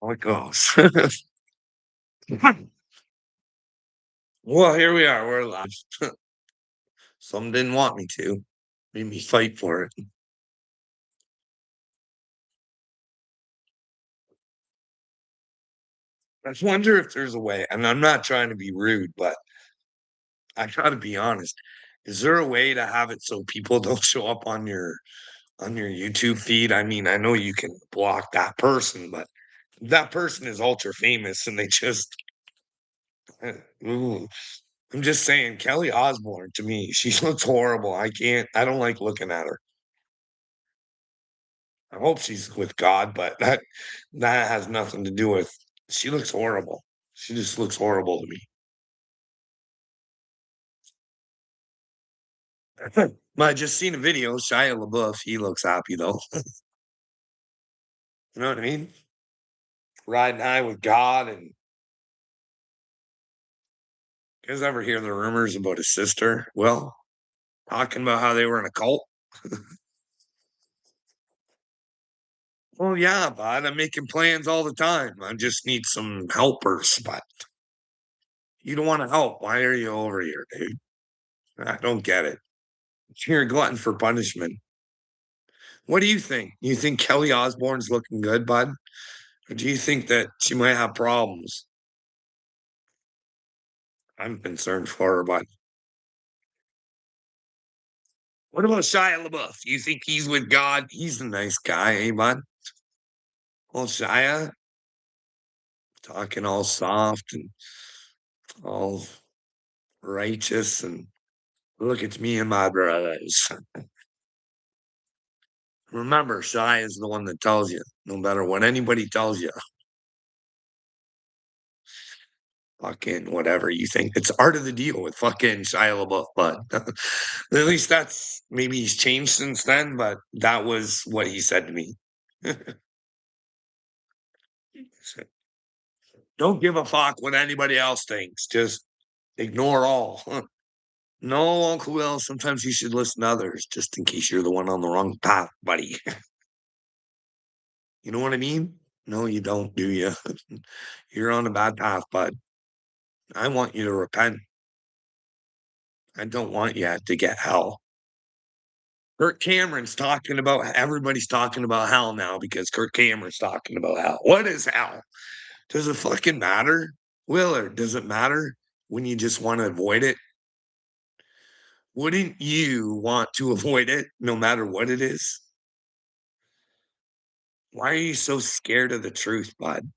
How it goes. Well, here we are. We're alive. Some didn't want me to. Made me fight for it. I just wonder if there's a way, and I'm not trying to be rude, but I gotta be honest. Is there a way to have it so people don't show up on your YouTube feed? I mean, I know you can block that person, but that person is ultra famous and they just ooh, I'm just saying Kelly Osbourne to me, she looks horrible. I don't like looking at her. I hope she's with God, but that has nothing to do with she looks horrible. She just looks horrible to me. But I just seen a video, Shia LaBeouf, he looks happy though. You know what I mean? Riding high with God and you guys ever hear the rumors about his sister? Well, talking about how they were in a cult. Well, yeah, bud. I'm making plans all the time. I just need some helpers, but you don't want to help. Why are you over here, dude? I don't get it. You're a glutton for punishment. What do you think? You think Kelly Osbourne's looking good, bud? Or do you think that she might have problems? I'm concerned for her, bud. What about Shia LaBeouf? You think he's with God? He's a nice guy, eh, bud? Well, Shia, talking all soft and all righteous and look at me and my brothers. Remember, Shia is the one that tells you, no matter what anybody tells you, fucking whatever you think. It's art of the deal with fucking Shia LaBeouf, but at least that's maybe he's changed since then, but that was what he said to me. Don't give a fuck what anybody else thinks. Just ignore all. No, Uncle Will, sometimes you should listen to others just in case you're the one on the wrong path, buddy. You know what I mean? No, you don't, do you? You're on a bad path, bud. I want you to repent. I don't want you to get hell. Kirk Cameron's talking about everybody's talking about hell now because Kirk Cameron's talking about hell. What is hell? Does it fucking matter? Willard, does it matter when you just want to avoid it? Wouldn't you want to avoid it no matter what it is? Why are you so scared of the truth, bud?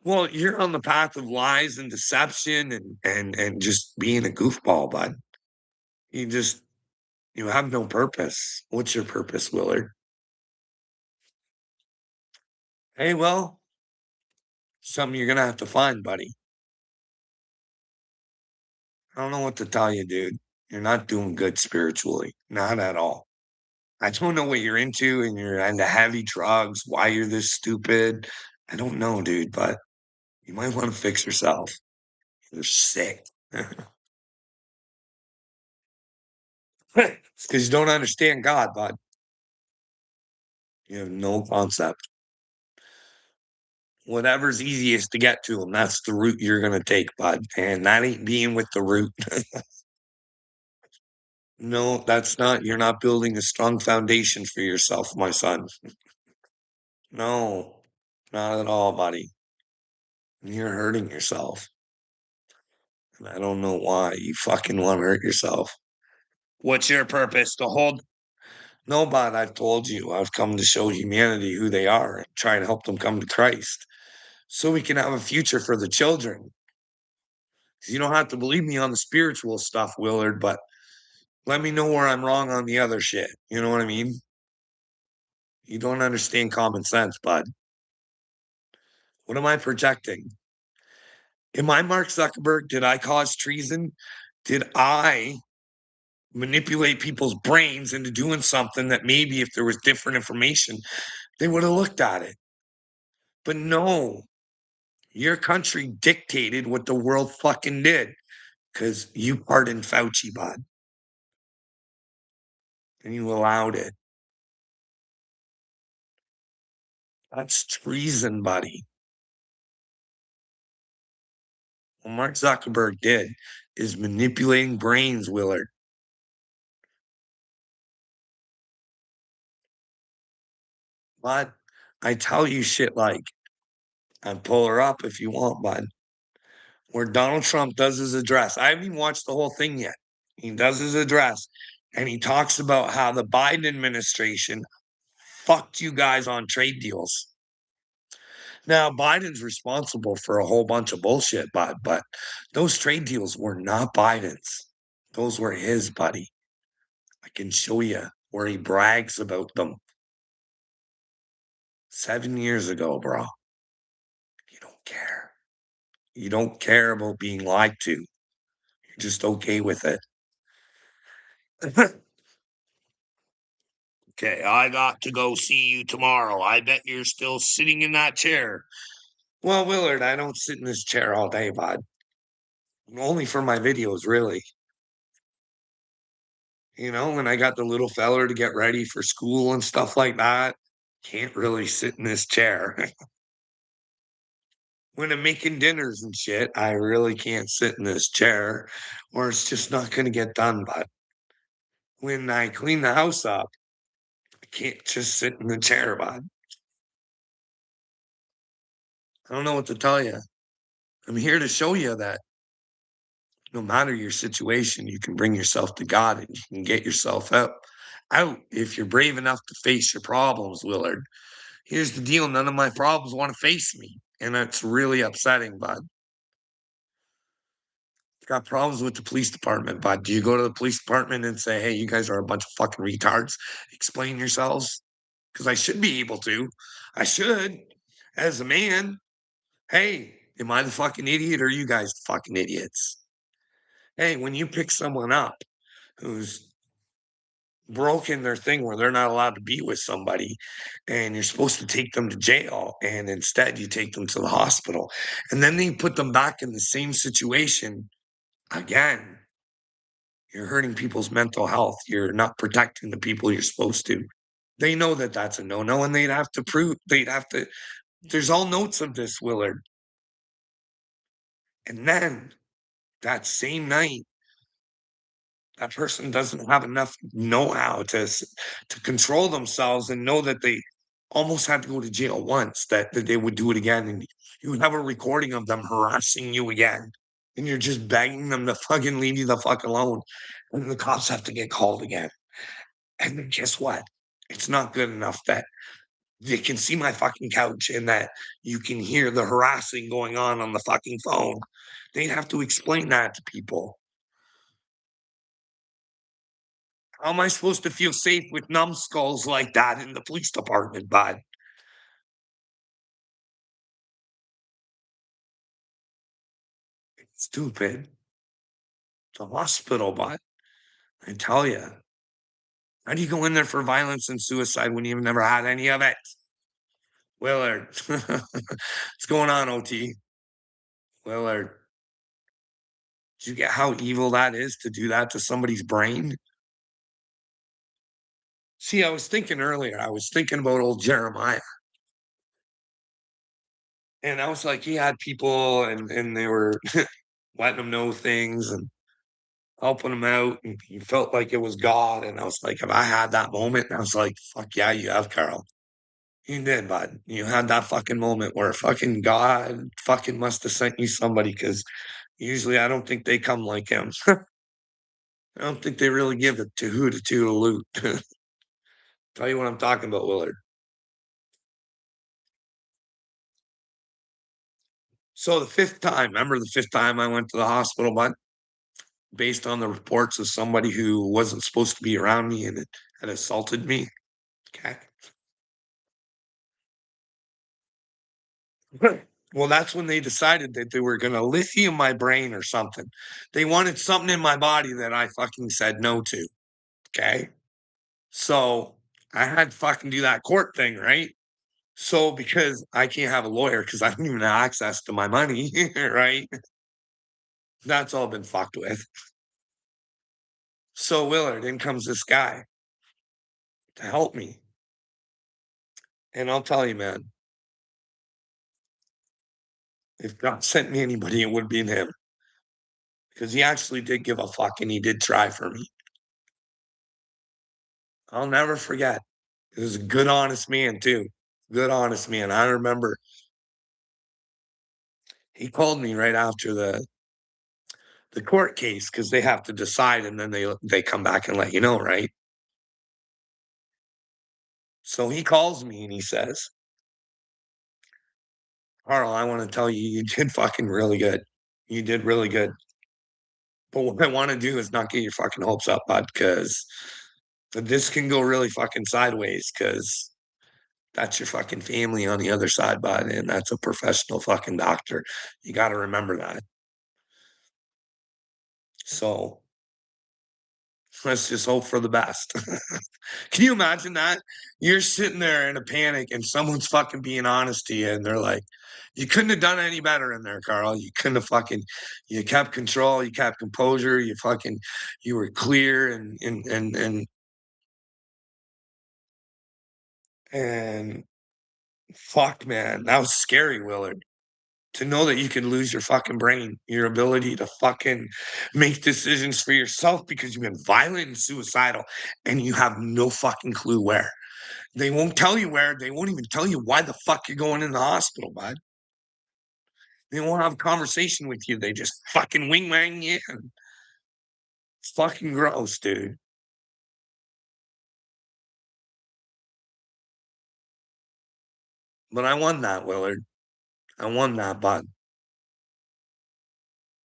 Well, you're on the path of lies and deception and just being a goofball, bud. You just you have no purpose. What's your purpose, Willard? Hey, well, something you're gonna have to find, buddy. I don't know what to tell you, dude. You're not doing good spiritually. Not at all. I don't know what you're into and you're into heavy drugs, why you're this stupid. I don't know, dude, but you might want to fix yourself. You're sick. It's because you don't understand God, bud. You have no concept. Whatever's easiest to get to him, that's the route you're gonna take, bud. And that ain't being with the root. No, that's not. You're not building a strong foundation for yourself, my son. No, not at all, buddy. You're hurting yourself. And I don't know why you fucking want to hurt yourself. What's your purpose? To hold no, bud, I've told you. I've come to show humanity who they are and try and help them come to Christ so we can have a future for the children. You don't have to believe me on the spiritual stuff, Willard, but let me know where I'm wrong on the other shit. You know what I mean? You don't understand common sense, bud. What am I projecting? Am I Mark Zuckerberg? Did I cause treason? Did I manipulate people's brains into doing something that maybe if there was different information, they would have looked at it? But no, your country dictated what the world fucking did because you pardoned Fauci, bud, and you allowed it. That's treason, buddy. What Mark Zuckerberg did is manipulating brains, Willard. But I tell you shit like, and pull her up if you want, bud, where Donald Trump does his address. I haven't even watched the whole thing yet. He does his address and he talks about how the Biden administration fucked you guys on trade deals. Now, Biden's responsible for a whole bunch of bullshit, but those trade deals were not Biden's. Those were his, buddy. I can show you where he brags about them 7 years ago, bro. You don't care. You don't care about being lied to. You're just okay with it. Okay, I got to go see you tomorrow. I bet you're still sitting in that chair. Well, Willard, I don't sit in this chair all day, bud. Only for my videos, really. When I got the little feller to get ready for school and stuff like that, can't really sit in this chair. When I'm making dinners and shit, I really can't sit in this chair or it's just not going to get done. But when I clean the house up, I can't just sit in the chair, bud. I don't know what to tell you. I'm here to show you that no matter your situation, you can bring yourself to God and you can get yourself out if you're brave enough to face your problems, Willard. Here's the deal, none of my problems want to face me, and that's really upsetting, bud. Got problems with the police department, bud. Do you go to the police department and say, "Hey, you guys are a bunch of fucking retards. Explain yourselves"? Because I should be able to. I should, as a man. Hey, am I the fucking idiot or are you guys the fucking idiots? Hey, when you pick someone up who's broken their thing where they're not allowed to be with somebody and you're supposed to take them to jail and instead you take them to the hospital and then they put them back in the same situation again, you're hurting people's mental health, you're not protecting the people you're supposed to. They know that that's a no-no and there's all notes of this, Willard. And then that same night that person doesn't have enough know-how to control themselves and know that they almost had to go to jail once, that they would do it again, and you would have a recording of them harassing you again, and you're just begging them to fucking leave you the fuck alone, and the cops have to get called again. And then guess what? It's not good enough that they can see my fucking couch and that you can hear the harassing going on the fucking phone. They'd have to explain that to people. How am I supposed to feel safe with numbskulls like that in the police department, bud? It's stupid. It's a hospital, bud. I tell you. How do you go in there for violence and suicide when you've never had any of it? Willard. What's going on, OT? Willard. Do you get how evil that is to do that to somebody's brain? See, I was thinking earlier, I was thinking about old Jeremiah. And I was like, he had people and they were letting him know things and helping him out, and he felt like it was God. And I was like, "Have I had that moment?" And I was like, "Fuck yeah, you have, Carl. You did, bud. You had that fucking moment where fucking God fucking must have sent you somebody because usually I don't think they come like him. I don't think they really give it to who to loot. Tell you what I'm talking about, Willard. So the fifth time, remember the fifth time I went to the hospital, bud, based on the reports of somebody who wasn't supposed to be around me and had assaulted me. Okay. Well, that's when they decided that they were gonna lithium my brain or something. They wanted something in my body that I fucking said no to, okay? So, I had to fucking do that court thing, right? So, because I can't have a lawyer because I don't even have access to my money, right? That's all been fucked with. So, Willard, in comes this guy to help me, and I'll tell you, man, If God sent me anybody, it would have been him because he actually did give a fuck and he did try for me. I'll never forget. He was a good, honest man, too. Good, honest man. I remember he called me right after the court case because they have to decide and then they come back and let you know, right? So he calls me and he says, Carl, I want to tell you, you did fucking really good. You did really good. But what I want to do is not get your fucking hopes up, bud, because this can go really fucking sideways because that's your fucking family on the other side, bud, and that's a professional fucking doctor. You got to remember that. So let's just hope for the best. Can you imagine that? You're sitting there in a panic and someone's fucking being honest to you and they're like, you couldn't have done any better in there, Carl. You couldn't have fucking you kept control, you kept composure, you were clear and fuck man, that was scary, Willard. To know that you can lose your fucking brain, your ability to fucking make decisions for yourself because you've been violent and suicidal and you have no fucking clue where. They won't tell you where. They won't even tell you why the fuck you're going in the hospital, bud. They won't have a conversation with you. They just fucking wing wang you. It's fucking gross, dude. But I won that, Willard. I won that, bud.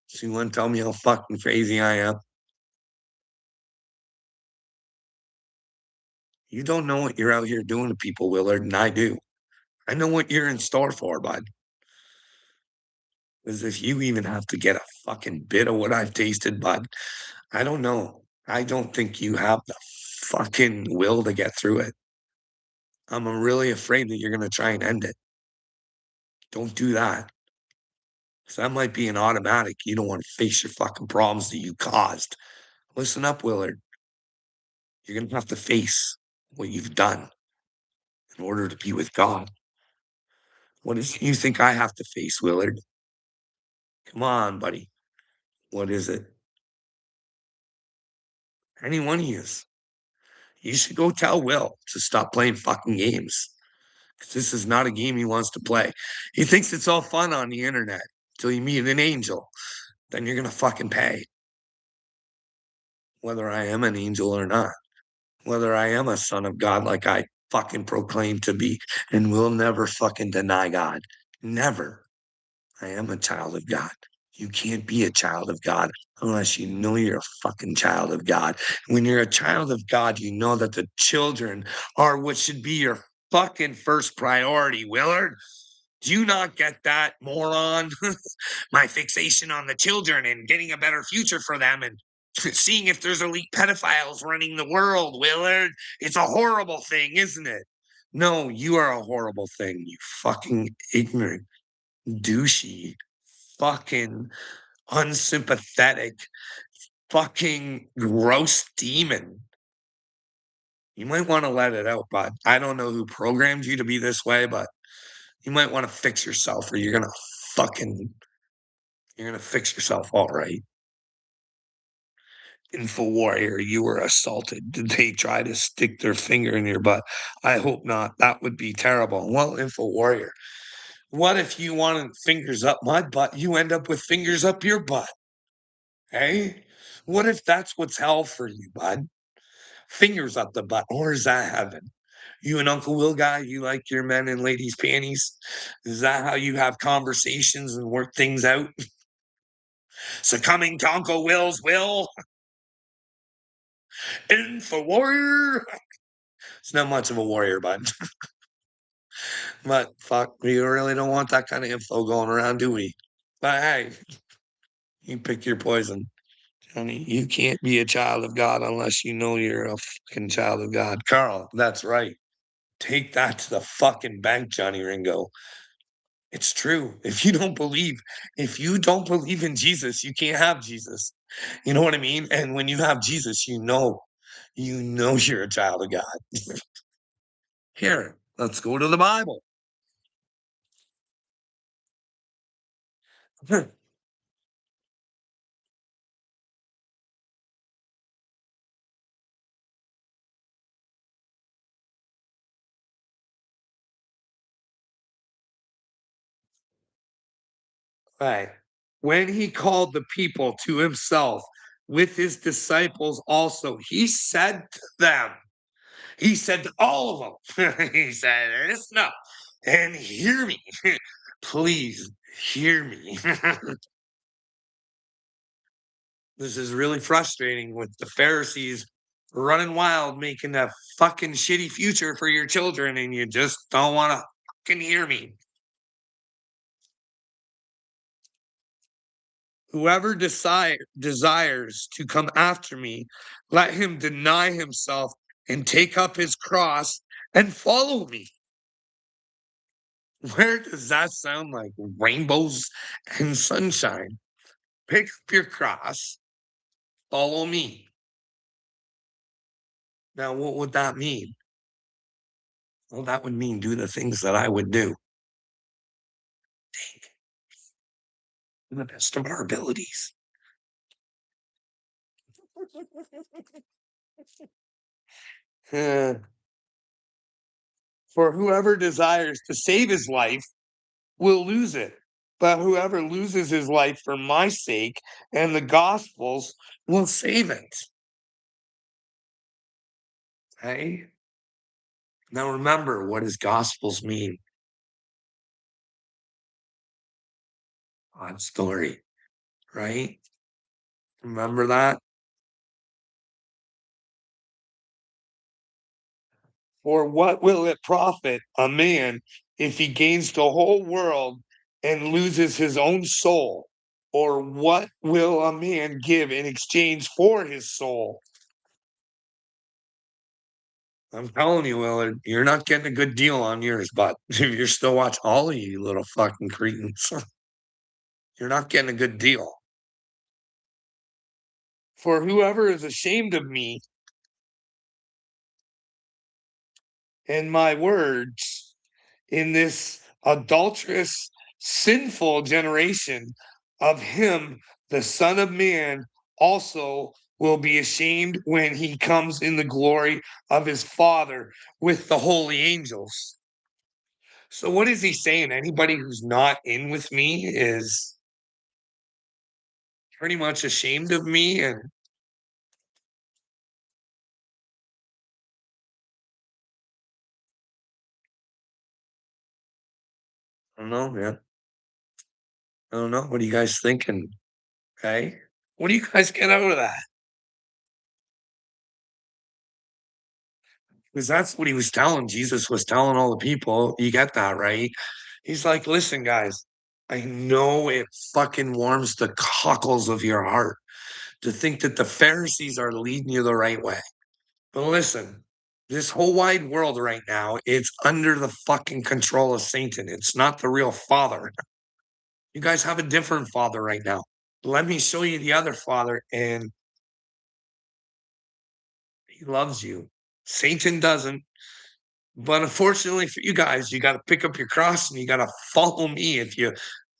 So you want to tell me how fucking crazy I am? You don't know what you're out here doing to people, Willard, and I do. I know what you're in store for, bud. Because if you even have to get a fucking bit of what I've tasted, bud, I don't know. I don't think you have the fucking will to get through it. I'm really afraid that you're going to try and end it. Don't do that. 'Cause that might be an automatic. You don't want to face your fucking problems that you caused. Listen up, Willard. You're going to have to face what you've done in order to be with God. What is it you think I have to face, Willard? Come on, buddy. What is it? Any one of yous. You should go tell Will to stop playing fucking games. 'Cause this is not a game he wants to play. He thinks it's all fun on the internet till you meet an angel. Then you're going to fucking pay, whether I am an angel or not. Whether I am a son of God like I fucking proclaim to be and will never fucking deny God. Never. I am a child of God. You can't be a child of God unless you know you're a fucking child of God. When you're a child of God, you know that the children are what should be your fucking first priority, Willard. Do you not get that, moron? My fixation on the children and getting a better future for them and seeing if there's elite pedophiles running the world, Willard. It's a horrible thing, isn't it? No, you are a horrible thing, you fucking ignorant, douchey, fucking unsympathetic, fucking gross demon. You might want to let it out, bud. I don't know who programmed you to be this way, but you might want to fix yourself or fucking you're gonna fix yourself all right. Info warrior, you were assaulted. Did they try to stick their finger in your butt? I hope not. That would be terrible. Well, info warrior, what if you wanted fingers up my butt? You end up with fingers up your butt. Hey, what if that's what's hell for you, bud? Fingers up the butt, or is that heaven? You and Uncle Will guy, you like your men and ladies' panties? Is that how you have conversations and work things out? Succumbing to Uncle Will's will? Info warrior. It's not much of a warrior, but fuck, we really don't want that kind of info going around, do we? But hey, you pick your poison, Johnny. You can't be a child of God unless you know you're a fucking child of God. Carl, that's right. Take that to the fucking bank, Johnny Ringo. It's true. If you don't believe in Jesus, you can't have Jesus. You know what I mean? And when you have Jesus, you know you're a child of God. Here, let's go to the Bible. Right. When he called the people to himself with his disciples also, he said to them, he said to all of them, he said, listen up and hear me. Please hear me. This is really frustrating with the Pharisees running wild, making a fucking shitty future for your children, and you just don't want to fucking hear me. Whoever desires to come after me, let him deny himself and take up his cross and follow me. Where does that sound like rainbows and sunshine? Pick up your cross, follow me. Now, what would that mean? Well, that would mean do the things that I would do to the best of our abilities. Uh, For whoever desires to save his life will lose it. But whoever loses his life for my sake and the gospel's will save it. Okay? Now remember, what does gospels mean? God's story, right? Remember that? For what will it profit a man if he gains the whole world and loses his own soul? Or what will a man give in exchange for his soul? I'm telling you, Willard, you're not getting a good deal on yours, but if you're still watching all of you little fucking cretins, you're not getting a good deal. For whoever is ashamed of me and my words in this adulterous, sinful generation, of him, the Son of Man, also will be ashamed when he comes in the glory of his Father with the holy angels. So, what is he saying? Anybody who's not in with me is pretty much ashamed of me. And I don't know, man. I don't know. What are you guys thinking? Okay. What do you guys get out of that? Because that's what he was telling. Jesus was telling all the people. You get that, right? He's like, listen, guys, I know it fucking warms the cockles of your heart to think that the Pharisees are leading you the right way. But listen, this whole wide world right now, it's under the fucking control of Satan. It's not the real father. You guys have a different father right now. Let me show you the other father, and he loves you. Satan doesn't. But unfortunately for you guys, you got to pick up your cross and you got to follow me if you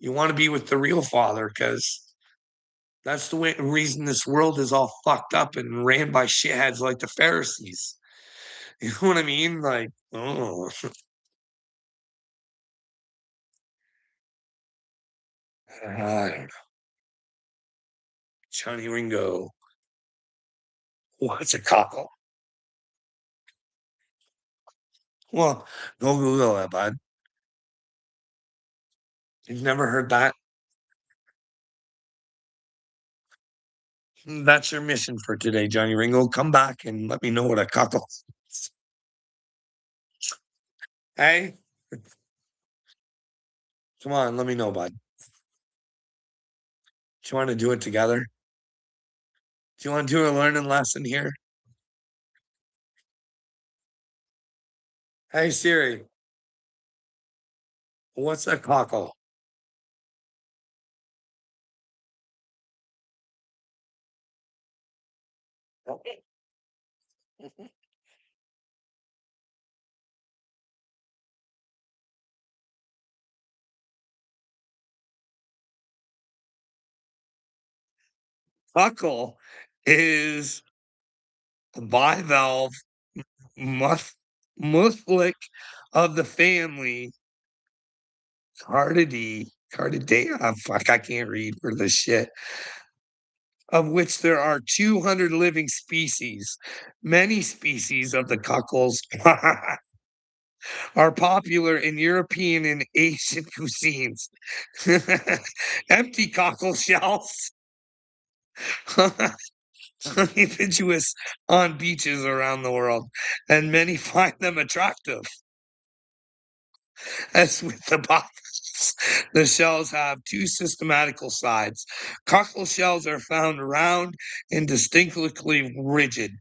want to be with the real father, because that's the reason this world is all fucked up and ran by shitheads like the Pharisees. You know what I mean? Like, oh, I don't know. Johnny Ringo. What's a cockle? Well, go Google it, bud. You've never heard that? That's your mission for today, Johnny Ringo. Come back and let me know what a cockle is. Hey, come on, let me know, bud. Do you want to do it together? Do you want to do a learning lesson here? Hey Siri, what's a cockle? Huckle is a bivalve muth muthlic of the family Cardidae. Fuck, I can't read for this shit. Of which there are 200 living species. Many species of the cuckles are popular in European and Asian cuisines. Empty cockle shells ubiquitous on beaches around the world, and many find them attractive. As with the bodies, the shells have two systematical sides. Cockle shells are found round and distinctly rigid.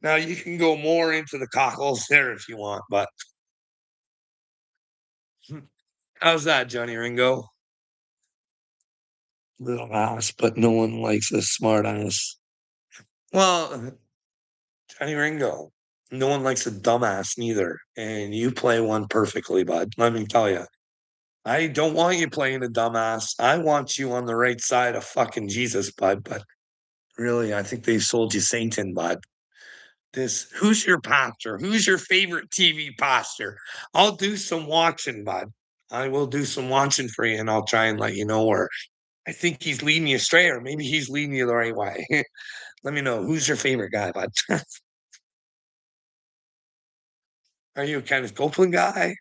Now, you can go more into the cockles there if you want, but how's that, Johnny Ringo? Little ass, but no one likes a smart ass. Well, Johnny Ringo, no one likes a dumbass neither. And you play one perfectly, bud. Let me tell you. I don't want you playing a dumbass. I want you on the right side of fucking Jesus, bud. But really, I think they've sold you Satan, bud. Who's your pastor? Who's your favorite TV pastor? I'll do some watching, bud. I will do some watching for you, and I'll try and let you know where I think he's leading you astray, or maybe he's leading you the right way. Let me know who's your favorite guy, bud. Are you a Kenneth Copeland guy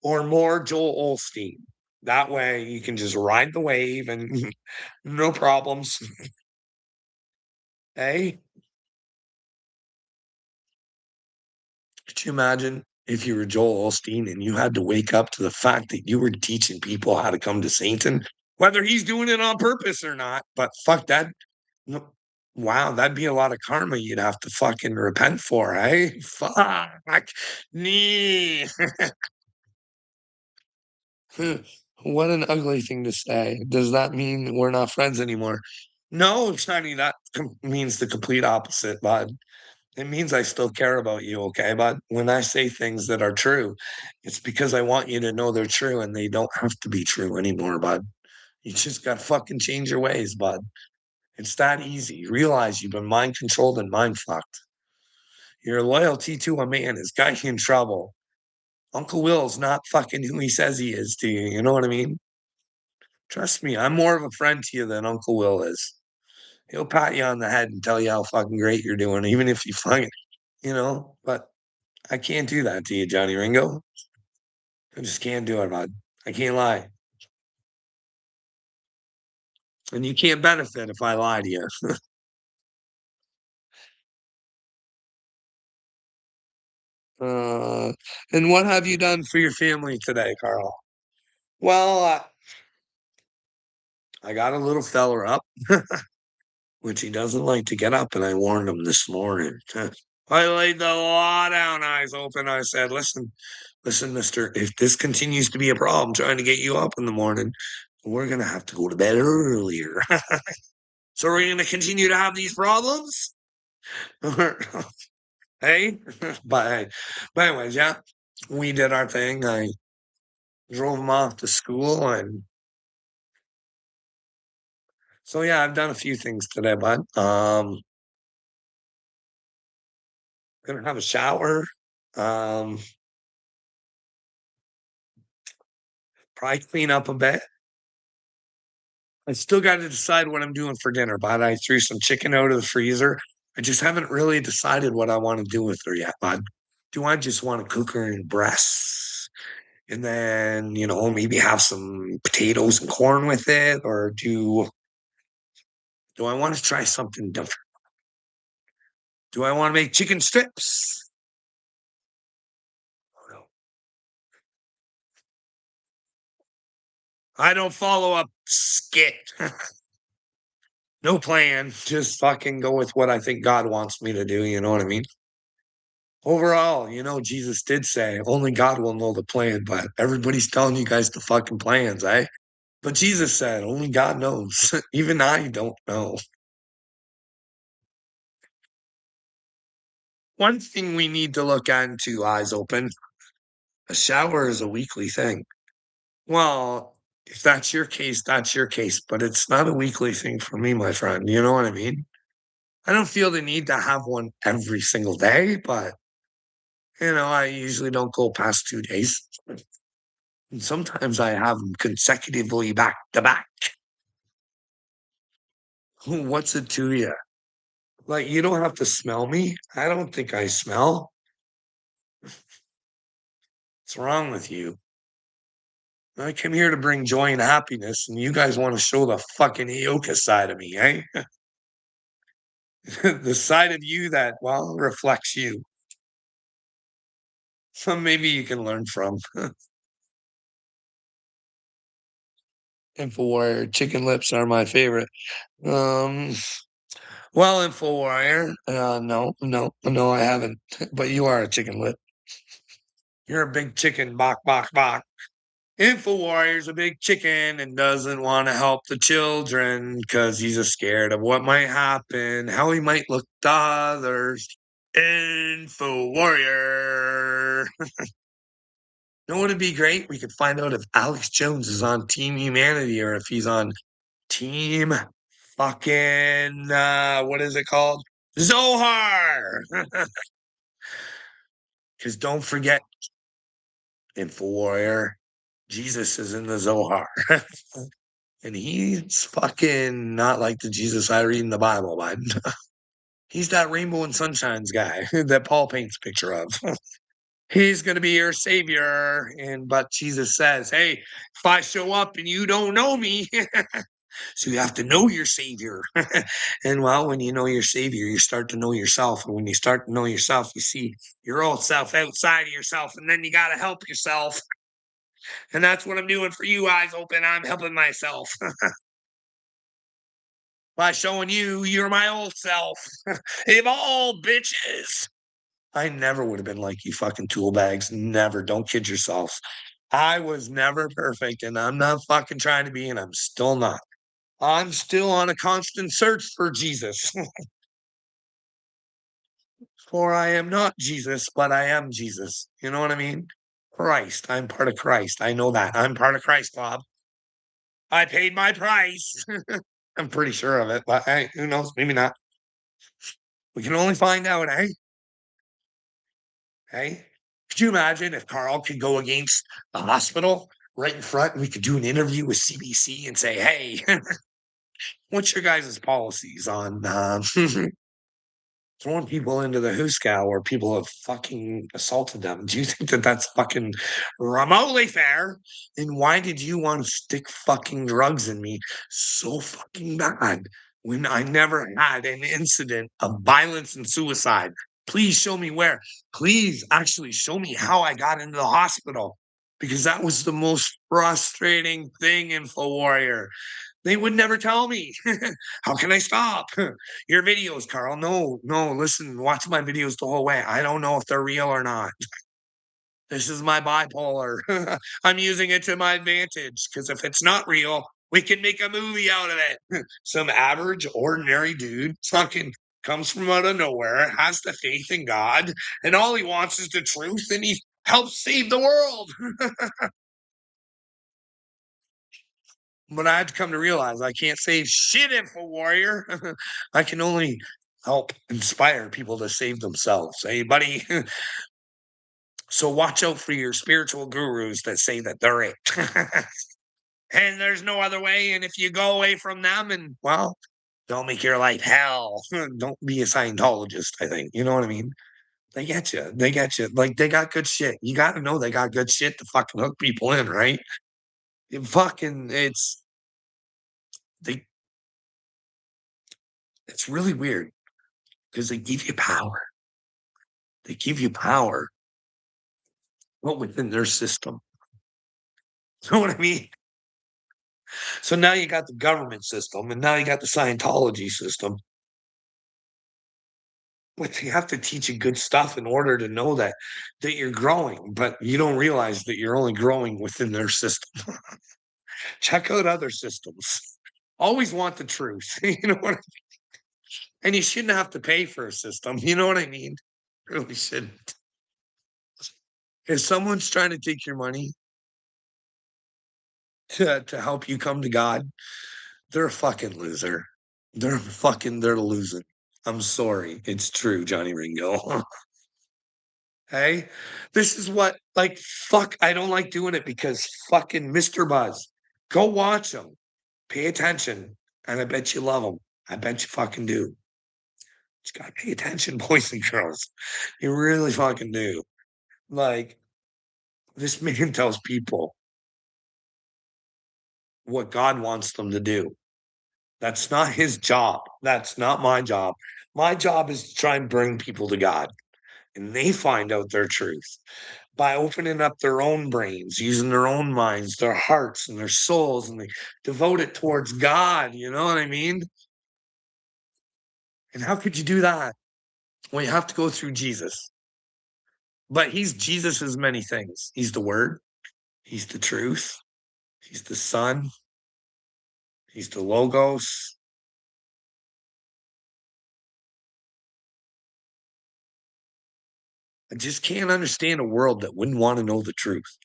or more Joel Olstein? That way you can just ride the wave and no problems. Hey, could you imagine if you were Joel Olstein and you had to wake up to the fact that you were teaching people how to come to Satan, whether he's doing it on purpose or not? But fuck that. No, wow, that'd be a lot of karma you'd have to fucking repent for, eh? Fuck me. What an ugly thing to say. Does that mean we're not friends anymore? No, Shiny, that means the complete opposite, bud. It means I still care about you, okay? But when I say things that are true, it's because I want you to know they're true and they don't have to be true anymore, bud. You just got to fucking change your ways, bud. It's that easy. Realize you've been mind controlled and mind fucked. Your loyalty to a man has got you in trouble. Uncle Will's not fucking who he says he is to you. You know what I mean? Trust me, I'm more of a friend to you than Uncle Will is. He'll pat you on the head and tell you how fucking great you're doing, even if you fucking, but I can't do that to you, Johnny Ringo. I just can't do it, bud. I can't lie. And you can't benefit if I lie to you. Uh, and what have you done for your family today, Carl? Well, I got a little feller up, which he doesn't like to get up, and I warned him this morning. I laid the law down, eyes open. I said, listen, mister, if this continues to be a problem trying to get you up in the morning, we're going to have to go to bed earlier. So we're going to continue to have these problems? Hey? But anyways, yeah, we did our thing. I drove him off to school. And so, yeah, I've done a few things today, bud. Gonna have a shower. Um, Probably clean up a bit. I still got to decide what I'm doing for dinner, bud. I threw some chicken out of the freezer. I just haven't really decided what I want to do with her yet, bud. Do I just want to cook her in breasts and then, maybe have some potatoes and corn with it? Or do I want to try something different? Do I want to make chicken strips? I don't follow up skit. No plan. Just fucking go with what I think God wants me to do. You know what I mean? Overall, Jesus did say only God will know the plan, but everybody's telling you guys the fucking plans, eh? But Jesus said only God knows. Even I don't know. One thing we need to look into, eyes open, a shower is a weekly thing. Well, If that's your case, that's your case, but it's not a weekly thing for me, my friend. You know what I mean? I don't feel the need to have one every single day, but I usually don't go past 2 days. And sometimes I have them consecutively back to back. What's it to you? Like, you don't have to smell me. I don't think I smell. What's wrong with you? I came here to bring joy and happiness, and you guys want to show the fucking Ioka side of me, eh? The side of you that, well, reflects you. So maybe you can learn from. InfoWire chicken lips are my favorite. Um, well, InfoWire, no, I haven't. But you are a chicken lip. You're a big chicken, bok, bok, bok. InfoWire's a big chicken and doesn't want to help the children because he's scared of what might happen, how he might look to others. InfoWarrior. You know what would be great? We could find out if Alex Jones is on Team Humanity or if he's on Team fucking what is it called? Zohar. Because don't forget, InfoWarrior, Jesus is in the Zohar. And he's fucking not like the Jesus I read in the Bible, bud. He's that rainbow and sunshines guy that Paul paints a picture of. He's going to be your savior. But Jesus says, hey, if I show up and you don't know me, so you have to know your savior. And well, when you know your savior, you start to know yourself. And when you start to know yourself, you see your old self outside of yourself. And then you got to help yourself. And that's what I'm doing for you, eyes open. I'm helping myself by showing you you're my old self. Evolve, bitches. I never would have been like you fucking tool bags. Never. Don't kid yourself. I was never perfect, and I'm not fucking trying to be, and I'm still not. I'm still on a constant search for Jesus. For I am not Jesus, but I am Jesus. You know what I mean? Christ. I'm part of Christ. I know that. I'm part of Christ, Bob. I paid my price. I'm pretty sure of it, but hey, who knows? Maybe not. We can only find out, eh? Hey, could you imagine if Carl could go against the hospital right in front and we could do an interview with CBC and say, hey, what's your guys' policies on throwing people into the hoosegow where people have fucking assaulted them? Do you think that that's fucking remotely fair? And why did you want to stick fucking drugs in me so fucking bad when I never had an incident of violence and suicide? Please show me where. Please actually show me how I got into the hospital because that was the most frustrating thing, InfoWarrior. They would never tell me. How can I stop? Your videos, Carl. No, no, listen, watch my videos the whole way. I don't know if they're real or not. This is my bipolar. I'm using it to my advantage because if it's not real, we can make a movie out of it. Some average, ordinary dude fucking comes from out of nowhere, has the faith in God, and all he wants is the truth, and he helps save the world. But I had to come to realize I can't save shit, InfoWarrior. I can only help inspire people to save themselves. Hey, buddy. So watch out for your spiritual gurus that say that they're it. And there's no other way. And if you go away from them and, well, don't make your life hell. Don't be a Scientologist, I think. You know what I mean? They get you. They get you. Like, they got good shit. You got to know they got good shit to fucking hook people in, right? They, it's really weird because they give you power. They give you power, but within their system. You know what I mean? So now you got the government system, and now you got the Scientology system. But you have to teach you good stuff in order to know that you're growing, but you don't realize that you're only growing within their system. Check out other systems. Always want the truth. You know what I mean? And you shouldn't have to pay for a system. You know what I mean? Really shouldn't. If someone's trying to take your money, to help you come to God, they're a fucking loser. They're losing. I'm sorry. It's true, Johnny Ringo. Hey, this is what, like, fuck, I don't like doing it because fucking Mr. Buzz. Go watch them. Pay attention. And I bet you love them. I bet you fucking do. Just gotta pay attention, boys and girls. You really fucking do. Like, this man tells people what God wants them to do. That's not his job. That's not my job. My job is to try and bring people to God, and they find out their truth by opening up their own brains, using their own minds, their hearts, and their souls, and they devote it towards God. You know what I mean? And how could you do that? Well, you have to go through Jesus. But he's Jesus is many things. He's the Word, he's the truth, he's the Son, he's the Logos. I just can't understand a world that wouldn't want to know the truth.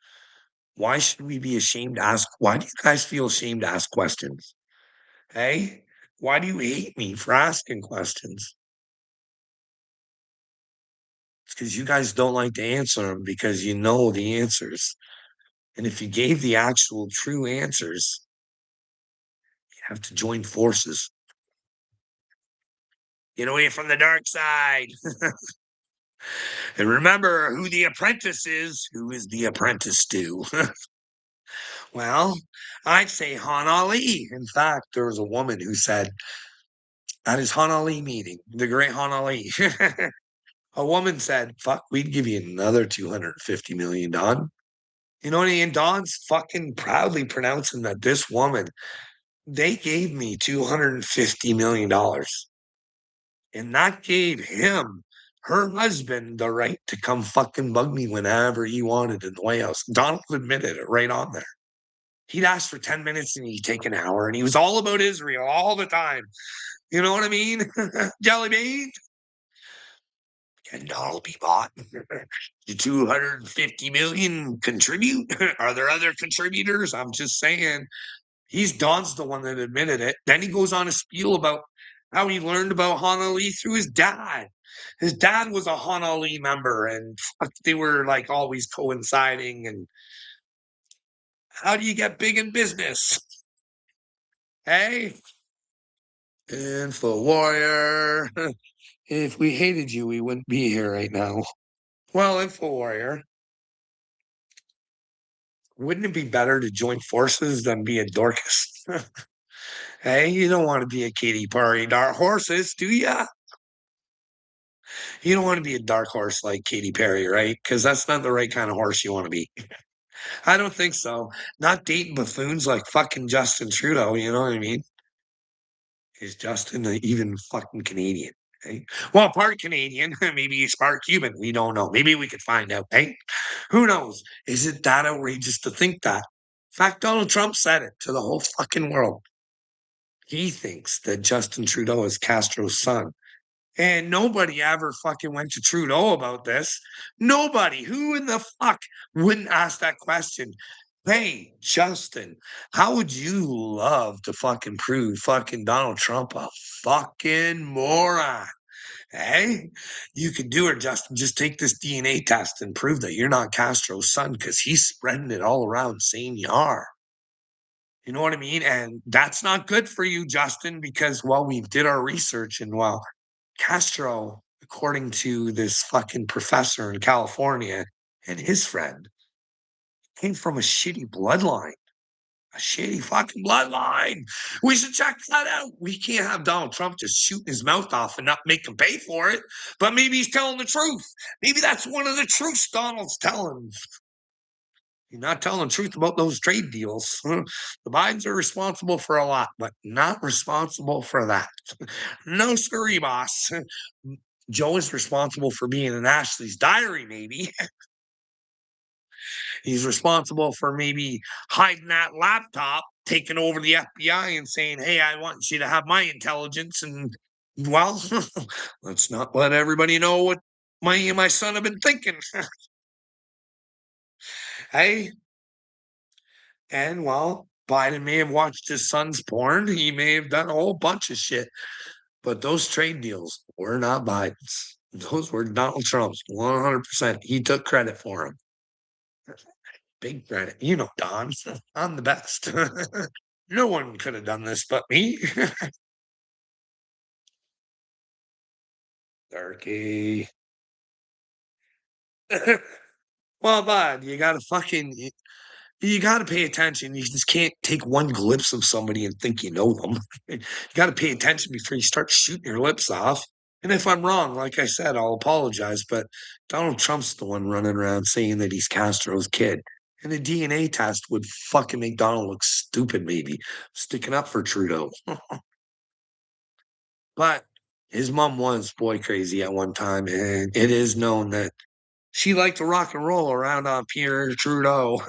Why should we be ashamed to ask? Why do you guys feel ashamed to ask questions? Hey, why do you hate me for asking questions? It's because you guys don't like to answer them because you know the answers. And if you gave the actual true answers, you have to join forces. Get away from the dark side. And remember who the apprentice is. Who is the apprentice to? Well, I'd say Han Ali. In fact, there was a woman who said at his Han Ali meeting, the great Han Ali, a woman said, fuck, we'd give you another 250 million, Don. You know what I mean? Don's fucking proudly pronouncing that this woman, they gave me $250 million. And that gave him, her husband, the right to come fucking bug me whenever he wanted in the White House. Donald admitted it right on there. He'd ask for 10 minutes and he'd take an hour, and he was all about Israel all the time. You know what I mean? Jelly bean. Can Donald be bought? The 250 million contribute? Are there other contributors? I'm just saying. Don's the one that admitted it. Then he goes on a spiel about how he learned about Han Ali through his dad. His dad was a Han Ali member, and they were like always coinciding. And how do you get big in business? Hey, Info Warrior. If we hated you, we wouldn't be here right now. Well, Info Warrior, wouldn't it be better to join forces than be a Dorcas? Hey, you don't want to be a Katy Perry dark horses, do ya? You don't want to be a dark horse like Katy Perry, right? Because that's not the right kind of horse you want to be. I don't think so. Not dating buffoons like fucking Justin Trudeau, you know what I mean? Is Justin even fucking Canadian? Okay? Well, part Canadian, maybe he's part Cuban. We don't know. Maybe we could find out. Hey, who knows? Is it that outrageous to think that? In fact, Donald Trump said it to the whole fucking world. He thinks that Justin Trudeau is Castro's son. And nobody ever fucking went to Trudeau about this. Nobody. Who in the fuck wouldn't ask that question? Hey, Justin, how would you love to fucking prove fucking Donald Trump a fucking moron? Hey, you can do it, Justin. Just take this DNA test and prove that you're not Castro's son because he's spreading it all around saying you are. You know what I mean? And that's not good for you, Justin, because, well, we did our research and, well, Castro, according to this fucking professor in California and his friend, came from a shitty bloodline. A shitty fucking bloodline. We should check that out. We can't have Donald Trump just shooting his mouth off and not make him pay for it. But maybe he's telling the truth. Maybe that's one of the truths Donald's telling. You're not telling the truth about those trade deals. The Bidens are responsible for a lot, but not responsible for that. No, sorry, boss. Joe is responsible for being in Ashley's diary, maybe. He's responsible for maybe hiding that laptop, taking over the FBI and saying, hey, I want you to have my intelligence. And, well, let's not let everybody know what my son have been thinking. Hey, and, well, Biden may have watched his son's porn. He may have done a whole bunch of shit. But those trade deals were not Biden's. Those were Donald Trump's 100%. He took credit for them. Big credit. You know, Don, I'm the best. No one could have done this but me. Darky. Well, bud, you got to pay attention. You just can't take one glimpse of somebody and think you know them. You got to pay attention before you start shooting your lips off. And if I'm wrong, like I said, I'll apologize. But Donald Trump's the one running around saying that he's Castro's kid. And a DNA test would fucking make Donald look stupid, maybe sticking up for Trudeau. But his mom was boy crazy at one time. And it is known that she liked to rock and roll around on Pierre Trudeau.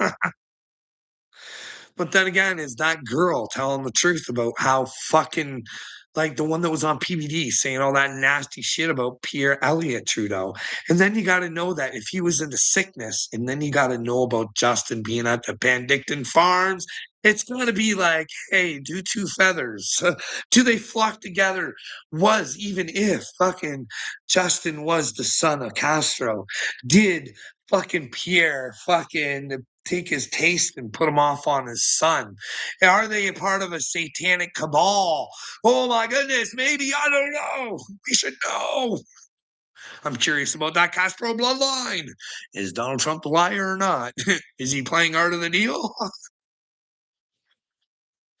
But then again, is that girl telling the truth about how fucking like the one that was on PBD saying all that nasty shit about Pierre Elliott Trudeau. And then you got to know that if he was into sickness, and then you got to know about Justin being at the Bandicton Farms, it's going to be like, hey, do two feathers? Do they flock together? Was even if fucking Justin was the son of Castro, did fucking Pierre fucking take his taste and put him off on his son? Are they a part of a satanic cabal? Oh my goodness, maybe, I don't know. We should know. I'm curious about that Castro bloodline. Is Donald Trump the liar or not? Is he playing Art of the Deal?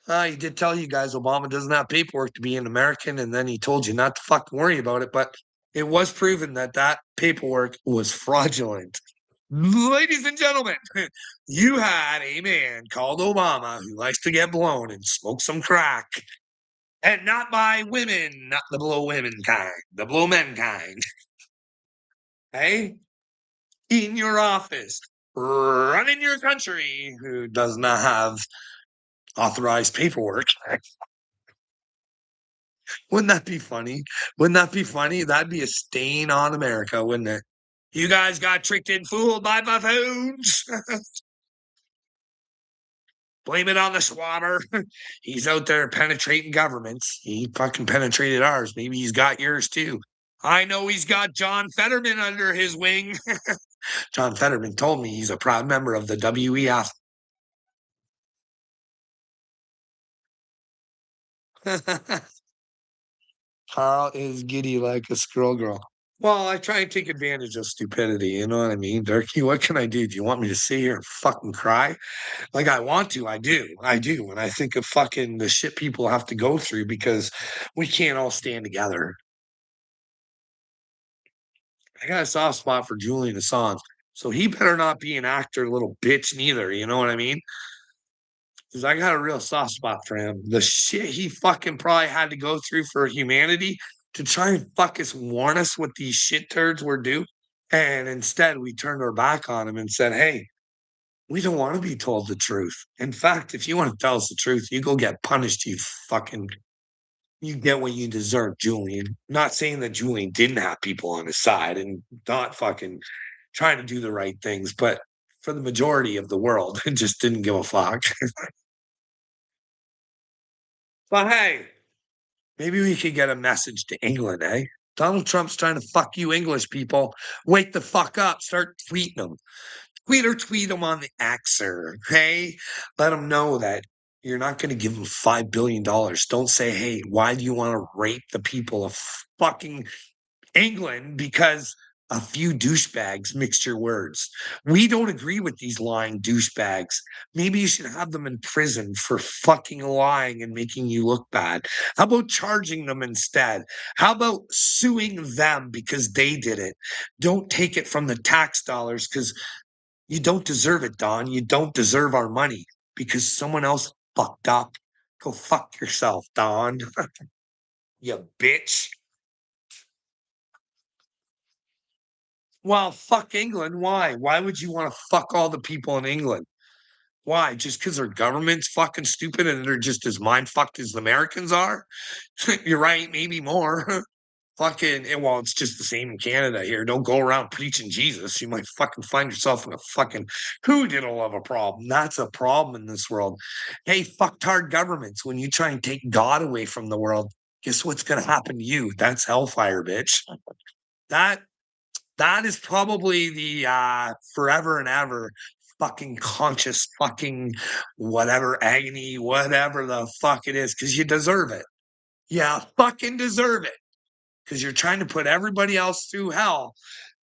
He did tell you guys Obama doesn't have paperwork to be an American, and then he told you not to fucking worry about it. But it was proven that that paperwork was fraudulent. Ladies and gentlemen, you had a man called Obama who likes to get blown and smoke some crack. And not by women, not the blow women kind, the blow men kind. Hey, in your office, running your country, who does not have authorized paperwork. Wouldn't that be funny? Wouldn't that be funny? That'd be a stain on America, wouldn't it? You guys got tricked and fooled by buffoons. Blame it on the swabber. He's out there penetrating governments. He fucking penetrated ours. Maybe he's got yours too. I know he's got John Fetterman under his wing. John Fetterman told me he's a proud member of the WEF. Carl is giddy like a squirrel girl. Well, I try and take advantage of stupidity. You know what I mean, Durkee? What can I do? Do you want me to sit here and fucking cry? Like I want to, I do. I do. And I think of fucking the shit people have to go through because we can't all stand together. I got a soft spot for Julian Assange. So he better not be an actor, little bitch, neither. You know what I mean? Because I got a real soft spot for him. The shit he fucking probably had to go through for humanity to try and fuck us, warn us what these shit turds were due. And instead, we turned our back on him and said, hey, we don't want to be told the truth. In fact, if you want to tell us the truth, you go get punished, you fucking, you get what you deserve, Julian. Not saying that Julian didn't have people on his side and not fucking trying to do the right things, but for the majority of the world, it just didn't give a fuck. But hey, maybe we could get a message to England, eh? Donald Trump's trying to fuck you English people. Wake the fuck up. Start tweeting them. Tweet them on the Xer, hey? Let them know that you're not going to give them $5 billion. Don't say, hey, why do you want to rape the people of fucking England because a few douchebags mixed your words. We don't agree with these lying douchebags. Maybe you should have them in prison for fucking lying and making you look bad. How about charging them instead? How about suing them because they did it? Don't take it from the tax dollars because you don't deserve it, Don. You don't deserve our money because someone else fucked up. Go fuck yourself, Don. You bitch. Well, fuck England. Why? Why would you want to fuck all the people in England? Why? Just because their government's fucking stupid and they're just as mind fucked as the Americans are? You're right, maybe more. fucking, well, it's just the same in Canada here. Don't go around preaching Jesus. You might fucking find yourself in a fucking who didn't love a problem. That's a problem in this world. Hey, fucktard governments, when you try and take God away from the world, guess what's gonna happen to you? That's hellfire, bitch. That that is probably the forever and ever fucking conscious fucking whatever agony, whatever the fuck it is, because you deserve it. Yeah, fucking deserve it because you're trying to put everybody else through hell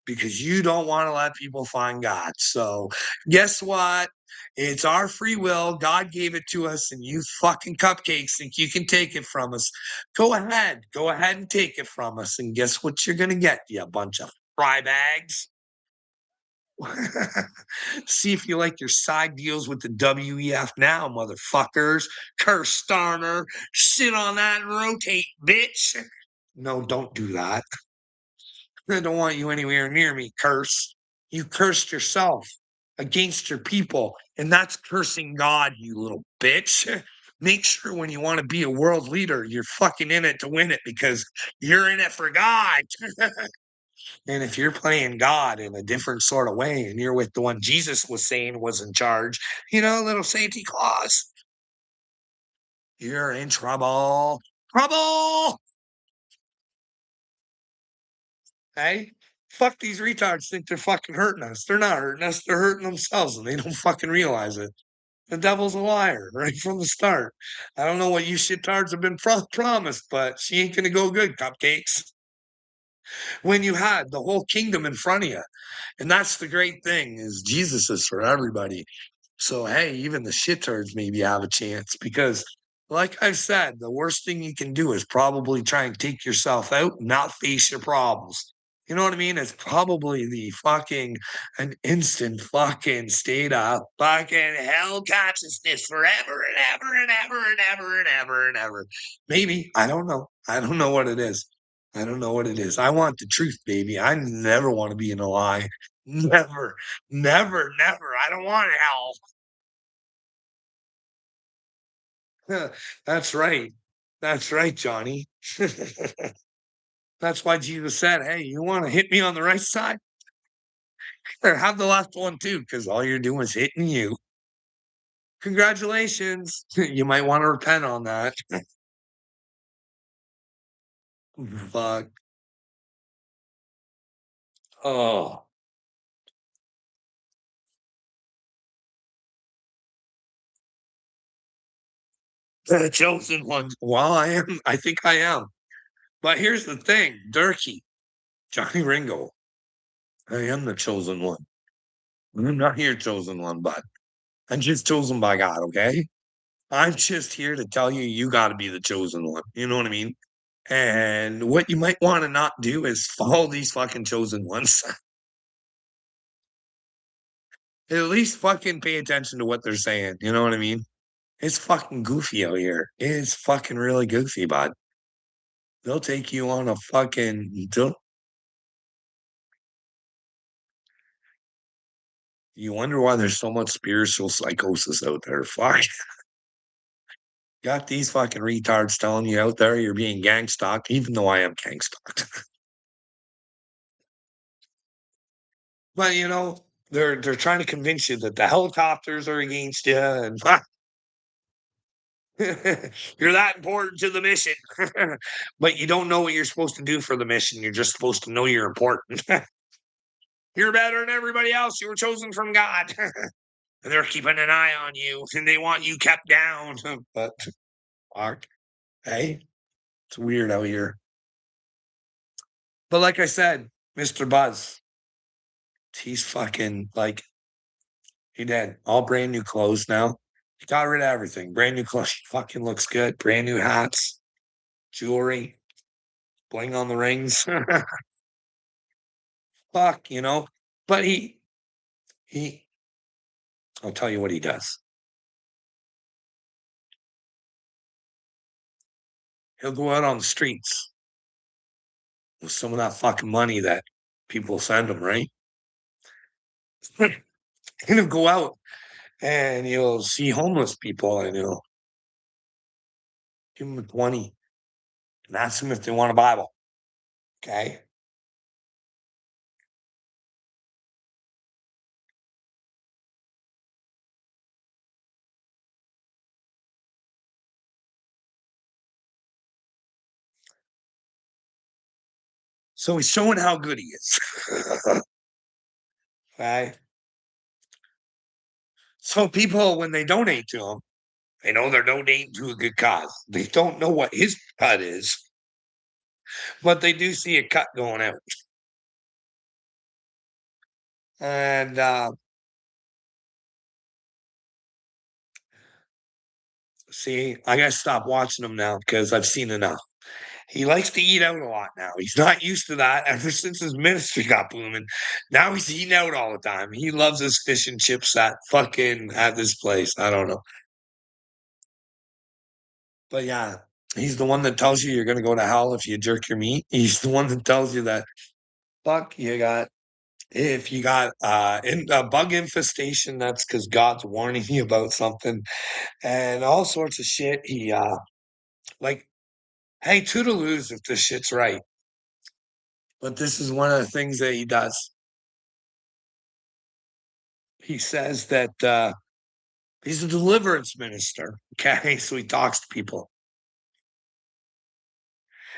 because you don't want to let people find God. So, guess what? It's our free will. God gave it to us, and you fucking cupcakes think you can take it from us. Go ahead. Go ahead and take it from us. And guess what you're going to get, you bunch of fry bags? See if you like your side deals with the WEF now, motherfuckers. Curse starter. Sit on that and rotate, bitch. No, don't do that. I don't want you anywhere near me, curse. You cursed yourself against your people, and that's cursing God, you little bitch. Make sure when you want to be a world leader, you're fucking in it to win it because you're in it for God. And if you're playing God in a different sort of way and you're with the one Jesus was saying was in charge, little Santa Claus, you're in trouble. Trouble! Hey, fuck these retards think they're fucking hurting us. They're not hurting us. They're hurting themselves and they don't fucking realize it. The devil's a liar right from the start. I don't know what you shitards have been promised, but she ain't gonna go good, cupcakes. When you had the whole kingdom in front of you. And that's the great thing is Jesus is for everybody. So hey, even the shitards maybe have a chance because like I've said, the worst thing you can do is probably try and take yourself out and not face your problems. You know what I mean? It's probably the fucking an instant fucking state of fucking hell consciousness forever and ever and ever and ever and ever and ever. Maybe. I don't know. I don't know what it is. I don't know what it is. I want the truth, baby. I never want to be in a lie. Never, never, never. I don't want hell. That's right. That's right, Johnny. That's why Jesus said, hey, you want to hit me on the right side? Or have the left one too, because all you're doing is hitting you. Congratulations. You might want to repent on that. Fuck. Oh, the chosen one. Well, I am. I think I am. But here's the thing, Durkee, Johnny Ringo. I am the chosen one. I'm not your chosen one, but I'm just chosen by God, okay? I'm just here to tell you, you got to be the chosen one. You know what I mean? And what you might want to not do is follow these fucking chosen ones. At least fucking pay attention to what they're saying. You know what I mean? It's fucking goofy out here. It's fucking really goofy, bud. They'll take you on a fucking. You wonder why there's so much spiritual psychosis out there. Fuck. Got these fucking retards telling you out there you're being gang stalked, even though I am gang stalked. But they're trying to convince you that the helicopters are against you and you're that important to the mission. But you don't know what you're supposed to do for the mission. You're just supposed to know you're important. You're better than everybody else. You were chosen from God. And they're keeping an eye on you and they want you kept down. But fuck. Hey, it's weird out here. But like I said, Mr. Buzz, he's fucking like he did all brand new clothes now. He got rid of everything. Brand new clothes. He fucking looks good. Brand new hats, jewelry, bling on the rings. Fuck, But he I'll tell you what he does. He'll go out on the streets with some of that fucking money that people send him, right? And he'll go out and you'll see homeless people and he'll give them a 20 and ask them if they want a Bible. Okay. So he's showing how good he is. Okay. So people, when they donate to him, they know they're donating to a good cause. They don't know what his cut is, but they do see a cut going out. And see, I gotta stop watching him now because I've seen enough. He likes to eat out a lot now. He's not used to that ever since his ministry got booming. Now he's eating out all the time. He loves his fish and chips at this place. I don't know. But yeah, he's the one that tells you you're gonna go to hell if you jerk your meat. He's the one that tells you that fuck you got if you got in a bug infestation, that's because God's warning you about something and all sorts of shit. He like, hey, toodaloos if this shit's right. But this is one of the things that he does. He says that he's a deliverance minister. Okay, so he talks to people,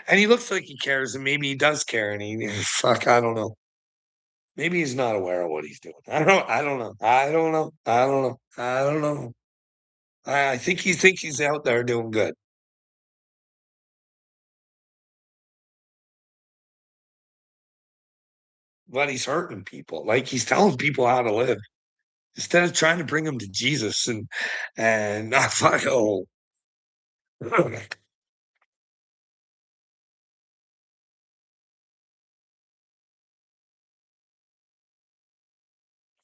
and he looks like he cares, and maybe he does care, and he fuck, I don't know. Maybe he's not aware of what he's doing. I don't. I don't know. I don't know. I don't know. I don't know. I think he thinks he's out there doing good, but he's hurting people. Like he's telling people how to live instead of trying to bring them to Jesus and not fuck. Oh,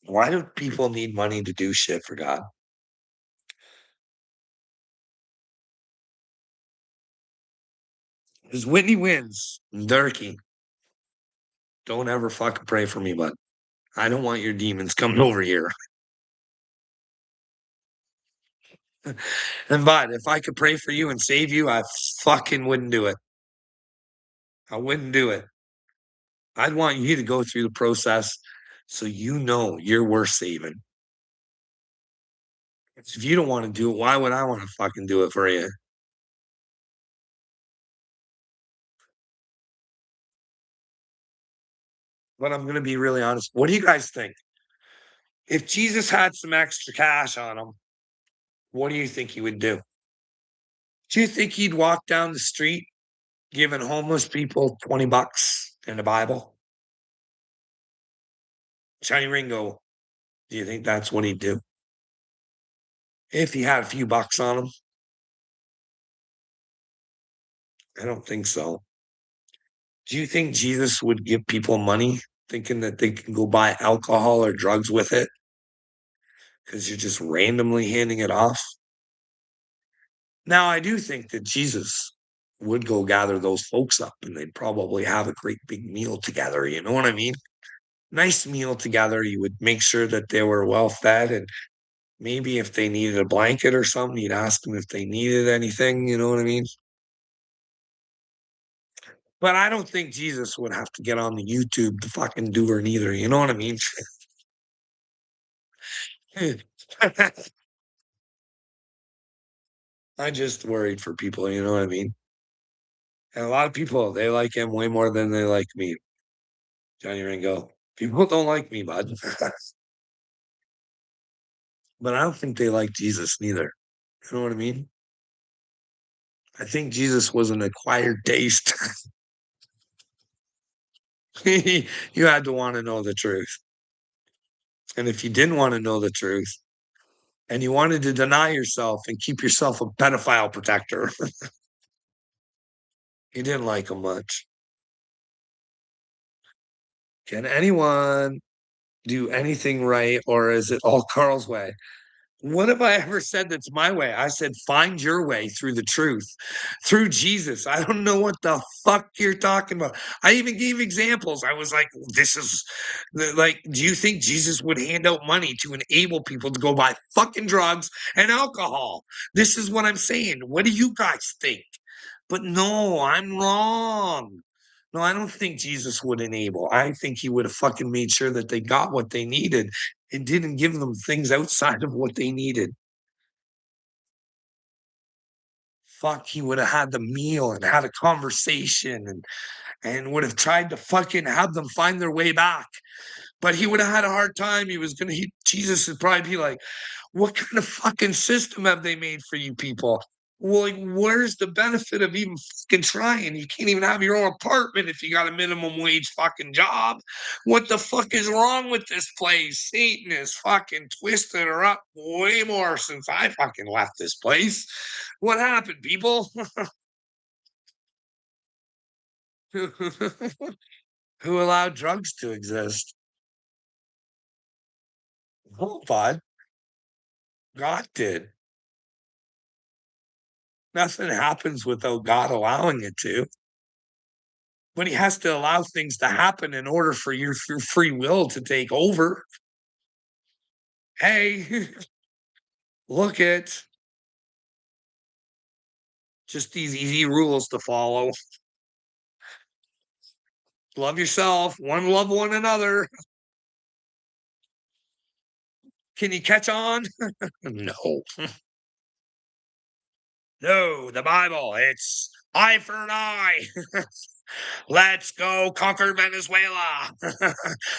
why do people need money to do shit for God? Because Whitney wins, Durkee. Don't ever fucking pray for me, bud. I don't want your demons coming over here. And bud, if I could pray for you and save you, I fucking wouldn't do it. I wouldn't do it. I'd want you to go through the process so you know you're worth saving. If you don't want to do it, why would I want to fucking do it for you? But I'm going to be really honest. What do you guys think? If Jesus had some extra cash on him, what do you think he would do? Do you think he'd walk down the street giving homeless people 20 bucks in the Bible? Johnny Ringo, do you think that's what he'd do? If he had a few bucks on him? I don't think so. Do you think Jesus would give people money thinking that they can go buy alcohol or drugs with it because you're just randomly handing it off? Now, I do think that Jesus would go gather those folks up and they'd probably have a great big meal together. You know what I mean? Nice meal together. You would make sure that they were well fed. And maybe if they needed a blanket or something, you'd ask them if they needed anything. You know what I mean? But I don't think Jesus would have to get on the YouTube to fucking do her neither. You know what I mean? I just worried for people. You know what I mean? And a lot of people, they like him way more than they like me. Johnny Ringo. People don't like me, bud. But I don't think they like Jesus neither. You know what I mean? I think Jesus was an acquired taste. You had to want to know the truth. And if you didn't want to know the truth and you wanted to deny yourself and keep yourself a pedophile protector, you didn't like him much. Can anyone do anything right or is it all Carl's way? What have I ever said that's my way? I said, find your way through the truth, through Jesus. I don't know what the fuck you're talking about. I even gave examples. I was like, this is like, do you think Jesus would hand out money to enable people to go buy fucking drugs and alcohol? This is what I'm saying. What do you guys think? But no, I'm wrong. No, I don't think Jesus would enable. I think he would have fucking made sure that they got what they needed and didn't give them things outside of what they needed. Fuck, he would have had the meal and had a conversation and would have tried to fucking have them find their way back. But he would have had a hard time. Jesus would probably be like, what kind of fucking system have they made for you people? Well, like, where's the benefit of even fucking trying? You can't even have your own apartment if you got a minimum wage fucking job. What the fuck is wrong with this place? Satan has fucking twisted her up way more since I fucking left this place. What happened, people? Who allowed drugs to exist? Oh, bud. God did. Nothing happens without God allowing it to. But he has to allow things to happen in order for your free will to take over. Hey, look at just these easy rules to follow. Love yourself, one love one another. Can you catch on? No. No, the Bible, it's eye for an eye. Let's go conquer Venezuela.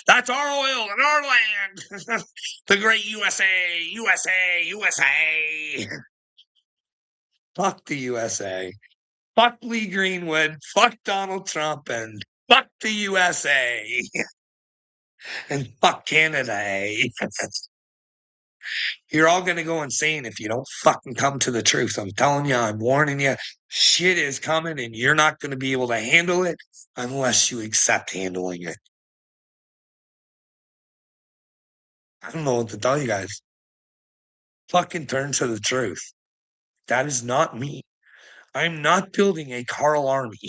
That's our oil and our land. The great USA, USA, USA. Fuck the USA. Fuck Lee Greenwood. Fuck Donald Trump. And fuck the USA. And fuck Canada. You're all going to go insane if you don't fucking come to the truth. I'm telling you, I'm warning you. Shit is coming and you're not going to be able to handle it unless you accept handling it. I don't know what to tell you guys. Fucking turn to the truth. That is not me. I'm not building a Carl army.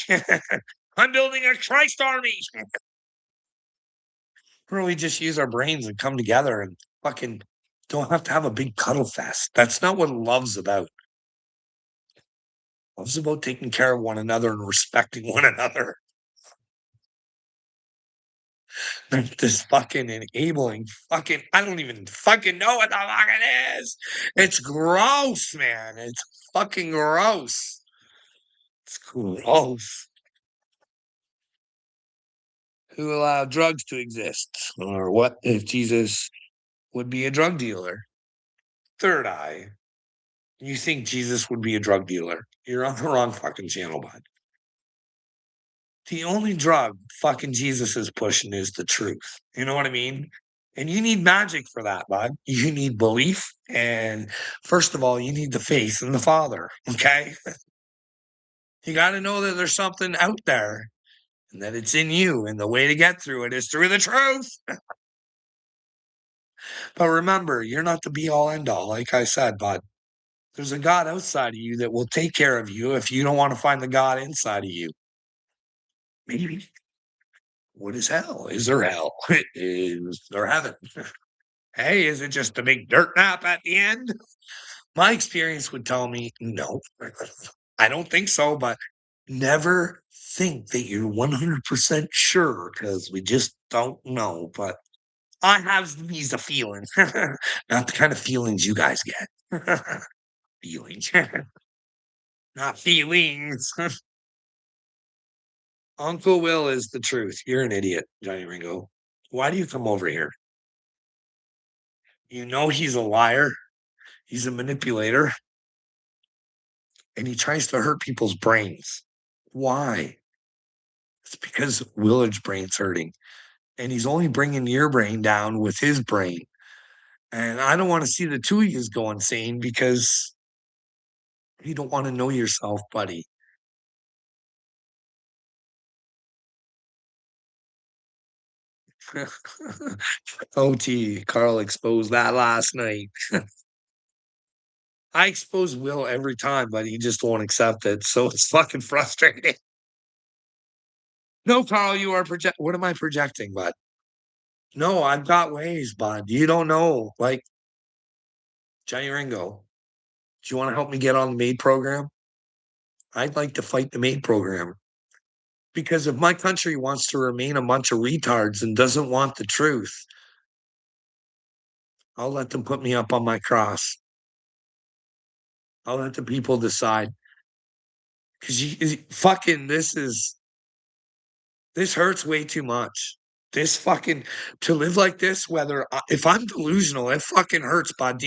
I'm building a Christ army. Where we just use our brains and come together and fucking don't have to have a big cuddle fest. That's not what love's about. Love's about taking care of one another and respecting one another. This fucking enabling fucking, I don't even fucking know what the fuck it is. It's gross, man. It's fucking gross. It's gross. Who allowed drugs to exist? Or what if Jesus would be a drug dealer? Third eye. You think Jesus would be a drug dealer? You're on the wrong fucking channel, bud. The only drug fucking Jesus is pushing is the truth. You know what I mean? And you need magic for that, bud. You need belief. And first of all, you need the faith in the Father. Okay. You got to know that there's something out there and that it's in you. And the way to get through it is through the truth. But remember, you're not the be all end all. Like I said, bud, there's a God outside of you that will take care of you if you don't want to find the God inside of you. Maybe. What is hell? Is there hell? Is there heaven? Hey, is it just a big dirt nap at the end? My experience would tell me no. I don't think so, but never think that you're 100% sure because we just don't know. But I have these a feeling, not the kind of feelings you guys get. Feelings, not feelings. Uncle Will is the truth. You're an idiot, Johnny Ringo. Why do you come over here? You know he's a liar. He's a manipulator. And he tries to hurt people's brains. Why? It's because Willard's brain's hurting. And he's only bringing your brain down with his brain. And I don't want to see the two of yous go insane because you don't want to know yourself, buddy. OT, Carl exposed that last night. I expose Will every time, but he just won't accept it. So it's fucking frustrating. No, Carl, you are project. What am I projecting, bud? No, I've got ways, bud. You don't know. Like Johnny Ringo, do you want to help me get on the maid program? I'd like to fight the maid program. Because if my country wants to remain a bunch of retards and doesn't want the truth, I'll let them put me up on my cross. I'll let the people decide. Because fucking, this hurts way too much. This fucking to live like this, whether if I'm delusional, it fucking hurts, bud.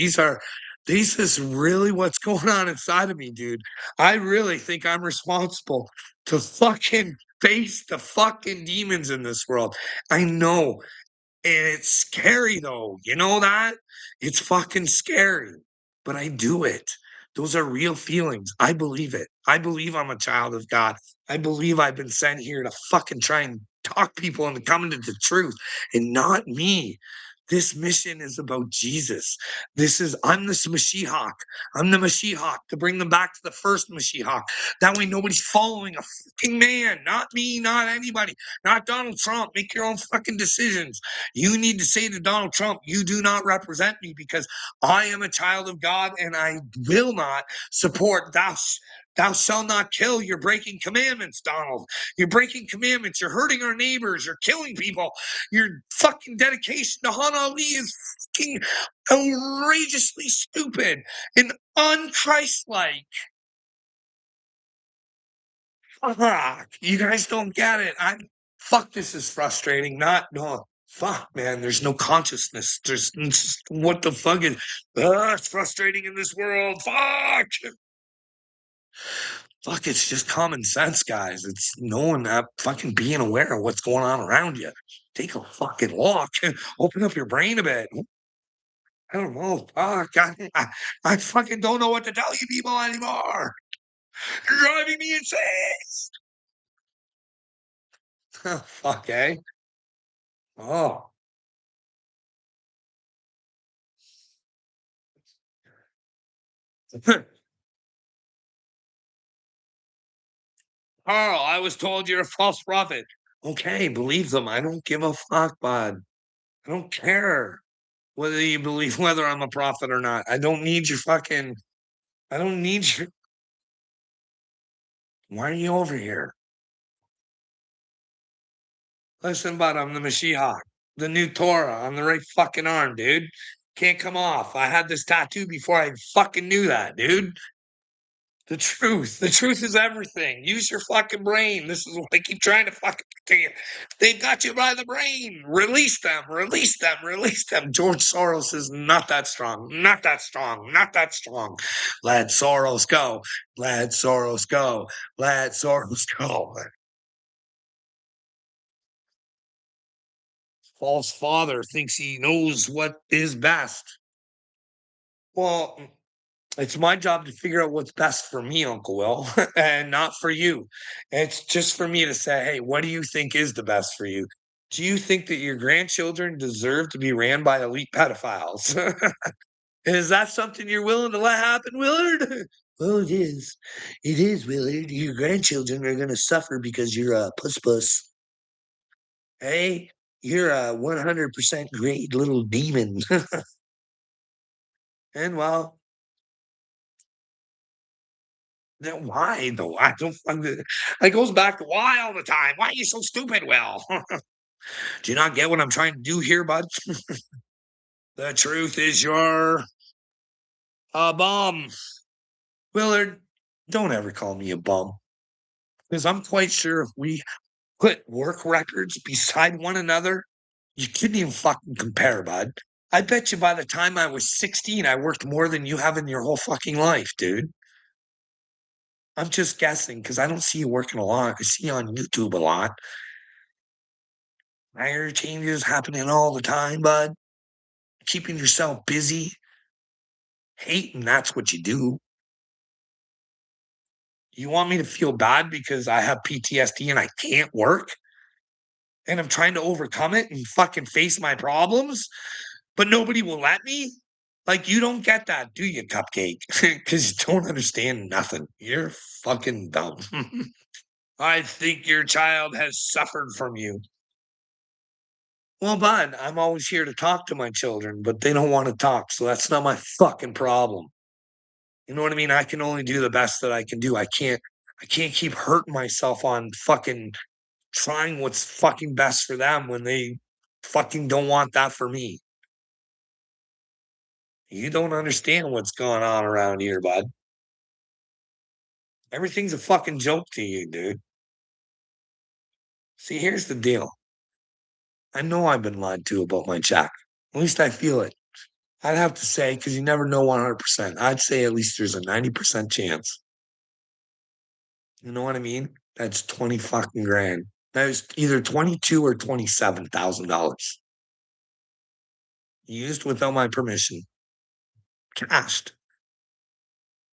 This is really what's going on inside of me, dude. I really think I'm responsible to fucking face the fucking demons in this world. I know. And it's scary though. You know that? It's fucking scary. But I do it. Those are real feelings. I believe it. I believe I'm a child of God. I believe I've been sent here to fucking try and talk people into coming to the truth and not me. This mission is about Jesus. I'm the Mashiach. I'm the Mashiach to bring them back to the first Mashiach. That way nobody's following a fucking man, not me, not anybody, not Donald Trump. Make your own fucking decisions. You need to say to Donald Trump, you do not represent me because I am a child of God and I will not support thou shalt not kill. You're breaking commandments, Donald. You're breaking commandments. You're hurting our neighbors. You're killing people. Your fucking dedication to Han Ali is fucking outrageously stupid and unchristlike. Fuck. You guys don't get it. Fuck, this is frustrating. No. Fuck, man. There's no consciousness. What the fuck is. It's frustrating in this world. Fuck. Fuck, it's just common sense, guys. It's knowing that fucking being aware of what's going on around you. Take a fucking walk. Open up your brain a bit. I don't know. Fuck. I fucking don't know what to tell you people anymore. You're driving me insane. Fuck, eh? Oh. Carl, I was told you're a false prophet. Okay, believe them. I don't give a fuck, bud. I don't care whether you believe whether I'm a prophet or not. I don't need your fucking. I don't need your. Why are you over here? Listen, bud, I'm the Mashiach, the new Torah on the right fucking arm, dude. Can't come off. I had this tattoo before I fucking knew that, dude. The truth. The truth is everything. Use your fucking brain. This is what I keep trying to fucking tell you. They've got you by the brain. Release them. Release them. Release them. George Soros is not that strong. Not that strong. Not that strong. Let Soros go. Let Soros go. Let Soros go. False father thinks he knows what is best. Well, it's my job to figure out what's best for me, Uncle Will, and not for you. It's just for me to say, hey, what do you think is the best for you? Do you think that your grandchildren deserve to be ran by elite pedophiles? Is that something you're willing to let happen, Willard? Well, it is. It is, Willard. Your grandchildren are going to suffer because you're a puss puss. Hey, you're a 100% great little demon. And well, then why though? I don't. It goes back to why all the time. Why are you so stupid, Will? Do you not get what I'm trying to do here, bud? The truth is you're a bum. Willard, don't ever call me a bum. Because I'm quite sure if we put work records beside one another, you couldn't even fucking compare, bud. I bet you by the time I was 16, I worked more than you have in your whole fucking life, dude. I'm just guessing because I don't see you working a lot. I see you on YouTube a lot. Career changes happening all the time, bud. Keeping yourself busy. Hating, that's what you do. You want me to feel bad because I have PTSD and I can't work? And I'm trying to overcome it and fucking face my problems, but nobody will let me? Like, you don't get that, do you, cupcake? Because you don't understand nothing. You're fucking dumb. I think your child has suffered from you. Well, bud, I'm always here to talk to my children, but they don't want to talk, so that's not my fucking problem. You know what I mean? I can only do the best that I can do. I can't keep hurting myself on fucking trying what's fucking best for them when they fucking don't want that for me. You don't understand what's going on around here, bud. Everything's a fucking joke to you, dude. See, here's the deal. I know I've been lied to about my check. At least I feel it. I'd have to say, because you never know 100%. I'd say at least there's a 90% chance. You know what I mean? That's 20 fucking grand. That was either 22 or $27,000 used without my permission, cashed.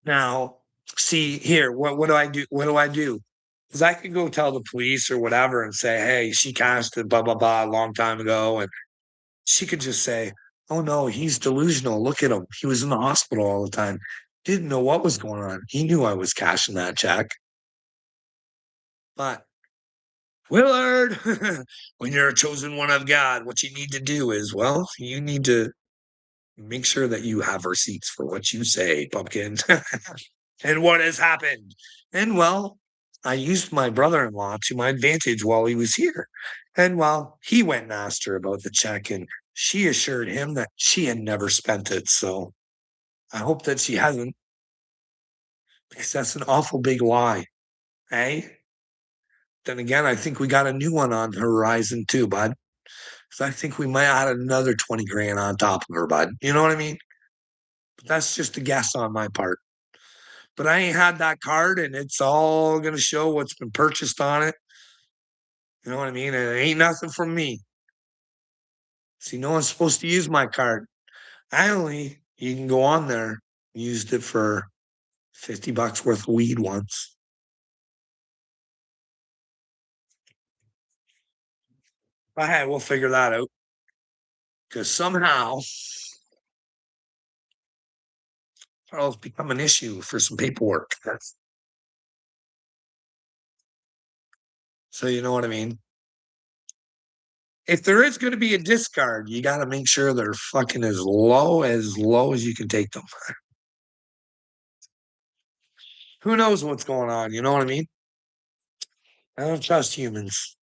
Now, see here, what do I do? What do I do? Because I could go tell the police or whatever and say, hey, she cashed it, blah, blah, blah, a long time ago. And she could just say, oh no, he's delusional. Look at him. He was in the hospital all the time. Didn't know what was going on. He knew I was cashing that check. But Willard, when you're a chosen one of God, what you need to do is, well, you need to make sure that you have receipts for what you say, pumpkin. And what has happened? And well, I used my brother in law to my advantage while he was here. And well, he went and asked her about the check, and she assured him that she had never spent it. So I hope that she hasn't, because that's an awful big lie. Eh? Then again, I think we got a new one on the horizon too, bud. So I think we might add another 20 grand on top of her, bud. You know what I mean? But that's just a guess on my part. But I ain't had that card, and it's all gonna show what's been purchased on it. You know what I mean? And it ain't nothing from me. See, no one's supposed to use my card. You can go on there, used it for 50 bucks worth of weed once. But hey, we'll figure that out. Because somehow it'll become an issue for some paperwork. So you know what I mean? If there is going to be a discard, you got to make sure they're fucking as low as you can take them. Who knows what's going on? You know what I mean? I don't trust humans.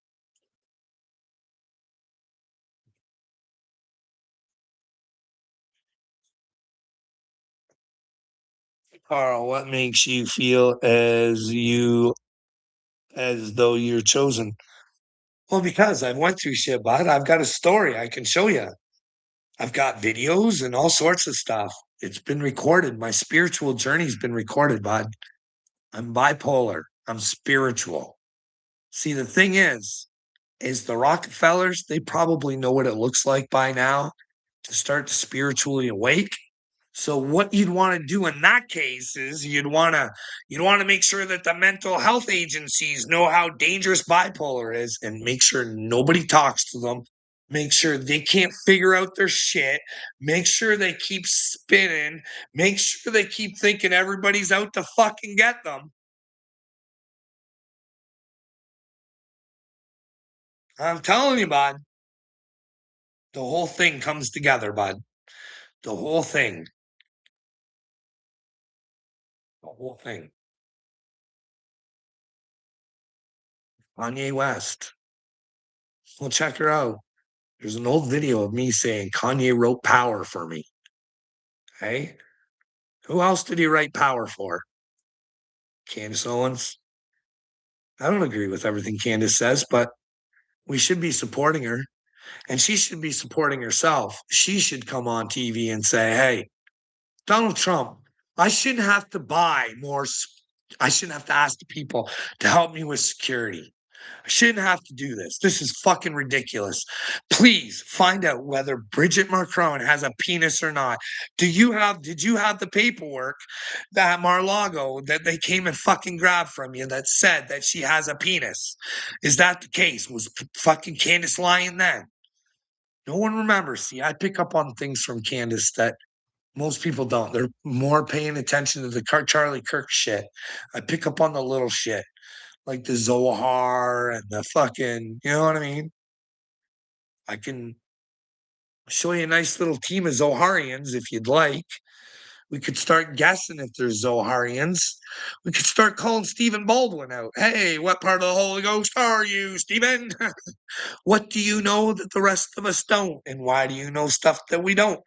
Carl, what makes you feel as though you're chosen? Well, because I went through shit, bud. I've got a story I can show you. I've got videos and all sorts of stuff. It's been recorded. My spiritual journey's been recorded, bud. I'm bipolar. I'm spiritual. See, the thing is the Rockefellers, they probably know what it looks like by now to start to spiritually awake. So what you'd want to do in that case is you'd want to make sure that the mental health agencies know how dangerous bipolar is and make sure nobody talks to them. Make sure they can't figure out their shit. Make sure they keep spinning. Make sure they keep thinking everybody's out to fucking get them. I'm telling you, bud, the whole thing comes together, bud. The whole thing. The whole thing. Kanye West. Well, check her out. There's an old video of me saying Kanye wrote Power for me. Hey, who else did he write Power for? Candace Owens. I don't agree with everything Candace says, but we should be supporting her and she should be supporting herself. She should come on TV and say, hey, Donald Trump, I shouldn't have to buy more. I shouldn't have to ask the people to help me with security. I shouldn't have to do this. This is fucking ridiculous. Please find out whether Bridget Macron has a penis or not. Did you have the paperwork that Mar-Lago that they came and fucking grabbed from you that said that she has a penis? Is that the case? Was fucking Candace lying then? No one remembers. See, I pick up on things from Candace that most people don't. They're more paying attention to the Charlie Kirk shit. I pick up on the little shit like the Zohar and the fucking, you know what I mean? I can show you a nice little team of Zoharians if you'd like. We could start guessing if there's Zoharians. We could start calling Stephen Baldwin out. Hey, what part of the Holy Ghost are you, Stephen? What do you know that the rest of us don't? And why do you know stuff that we don't?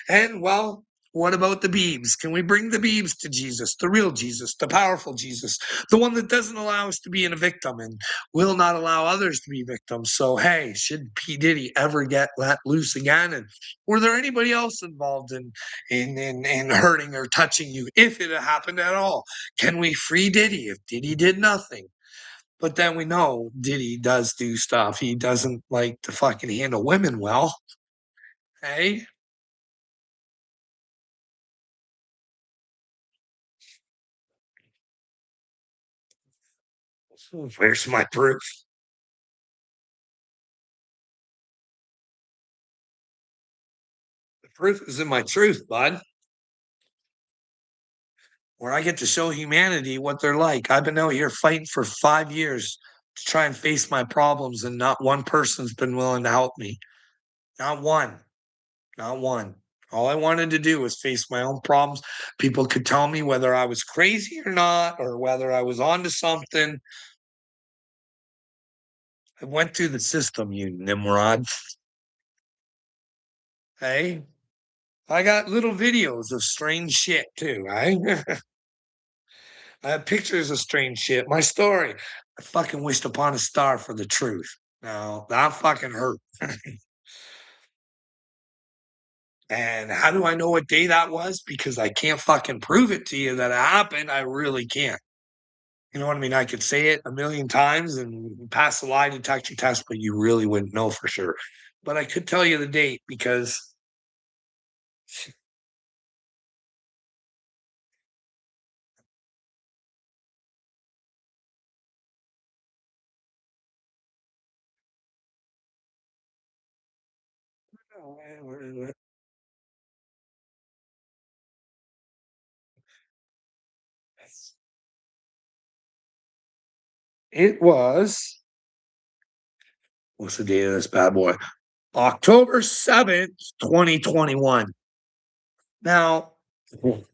And well, what about the Beebs? Can we bring the Beebs to Jesus, the real Jesus, the powerful Jesus, the one that doesn't allow us to be a victim and will not allow others to be victims? So, hey, should P. Diddy ever get let loose again? And were there anybody else involved in hurting or touching you if it had happened at all? Can we free Diddy if Diddy did nothing? But then we know Diddy does do stuff. He doesn't like to fucking handle women well. Hey, where's my proof? The proof is in my truth, bud. Where I get to show humanity what they're like. I've been out here fighting for 5 years to try and face my problems, and not one person's been willing to help me. Not one. Not one. All I wanted to do was face my own problems. People could tell me whether I was crazy or not, or whether I was onto something. I went through the system, you Nimrod. Hey, I got little videos of strange shit too, right? I have pictures of strange shit. My story, I fucking wished upon a star for the truth. Now, that fucking hurt. And how do I know what day that was? Because I can't fucking prove it to you that it happened. I really can't. You know what I mean? I could say it a million times and pass a lie detector test, but you really wouldn't know for sure. But I could tell you the date because it was, what's the date of this bad boy? October 7th, 2021. Now, you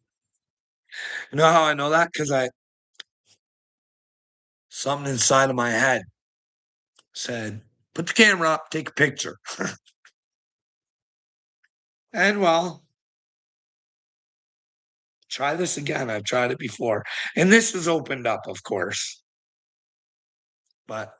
know how I know that? Because I something inside of my head said, put the camera up, take a picture. And well, try this again. I've tried it before. And this has opened up, of course. But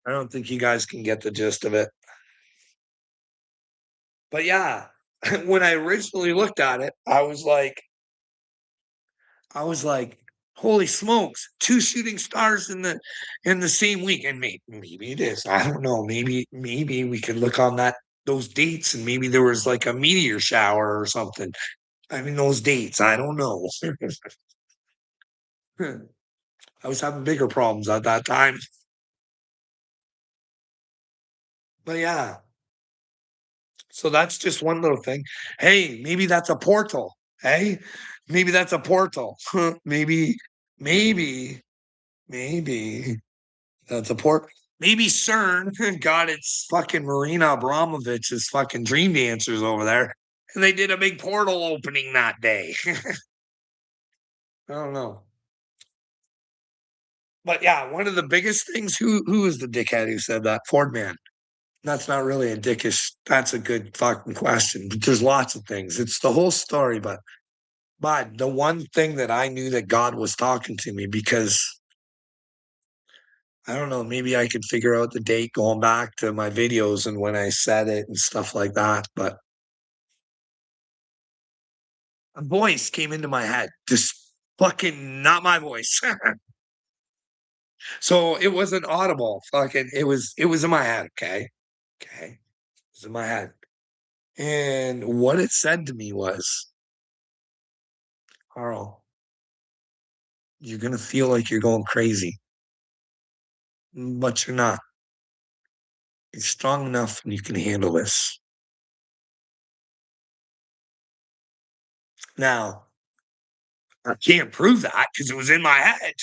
I don't think you guys can get the gist of it. But yeah, when I originally looked at it, I was like, holy smokes, two shooting stars in the same week. And maybe it is. I don't know. Maybe we could look on those dates and maybe there was like a meteor shower or something. I mean those dates. I don't know. I was having bigger problems at that time. But yeah, so that's just one little thing. Hey, maybe that's a portal. Hey, maybe that's a portal. maybe, maybe, maybe. That's a port. Maybe CERN got its fucking Marina Abramovich's fucking dream dancers over there, and they did a big portal opening that day. I don't know, but yeah, one of the biggest things. Who is the dickhead who said that? Ford man. That's not really a dickish. That's a good fucking question. But there's lots of things. It's the whole story, but the one thing that I knew that God was talking to me because I don't know, maybe I could figure out the date going back to my videos and when I said it and stuff like that. But a voice came into my head, just fucking not my voice. So it wasn't audible. Fucking it was in my head, okay? Okay. It was in my head. And what it said to me was, Carl, you're gonna feel like you're going crazy, but you're not. You're strong enough and you can handle this. Now, I can't prove that because it was in my head.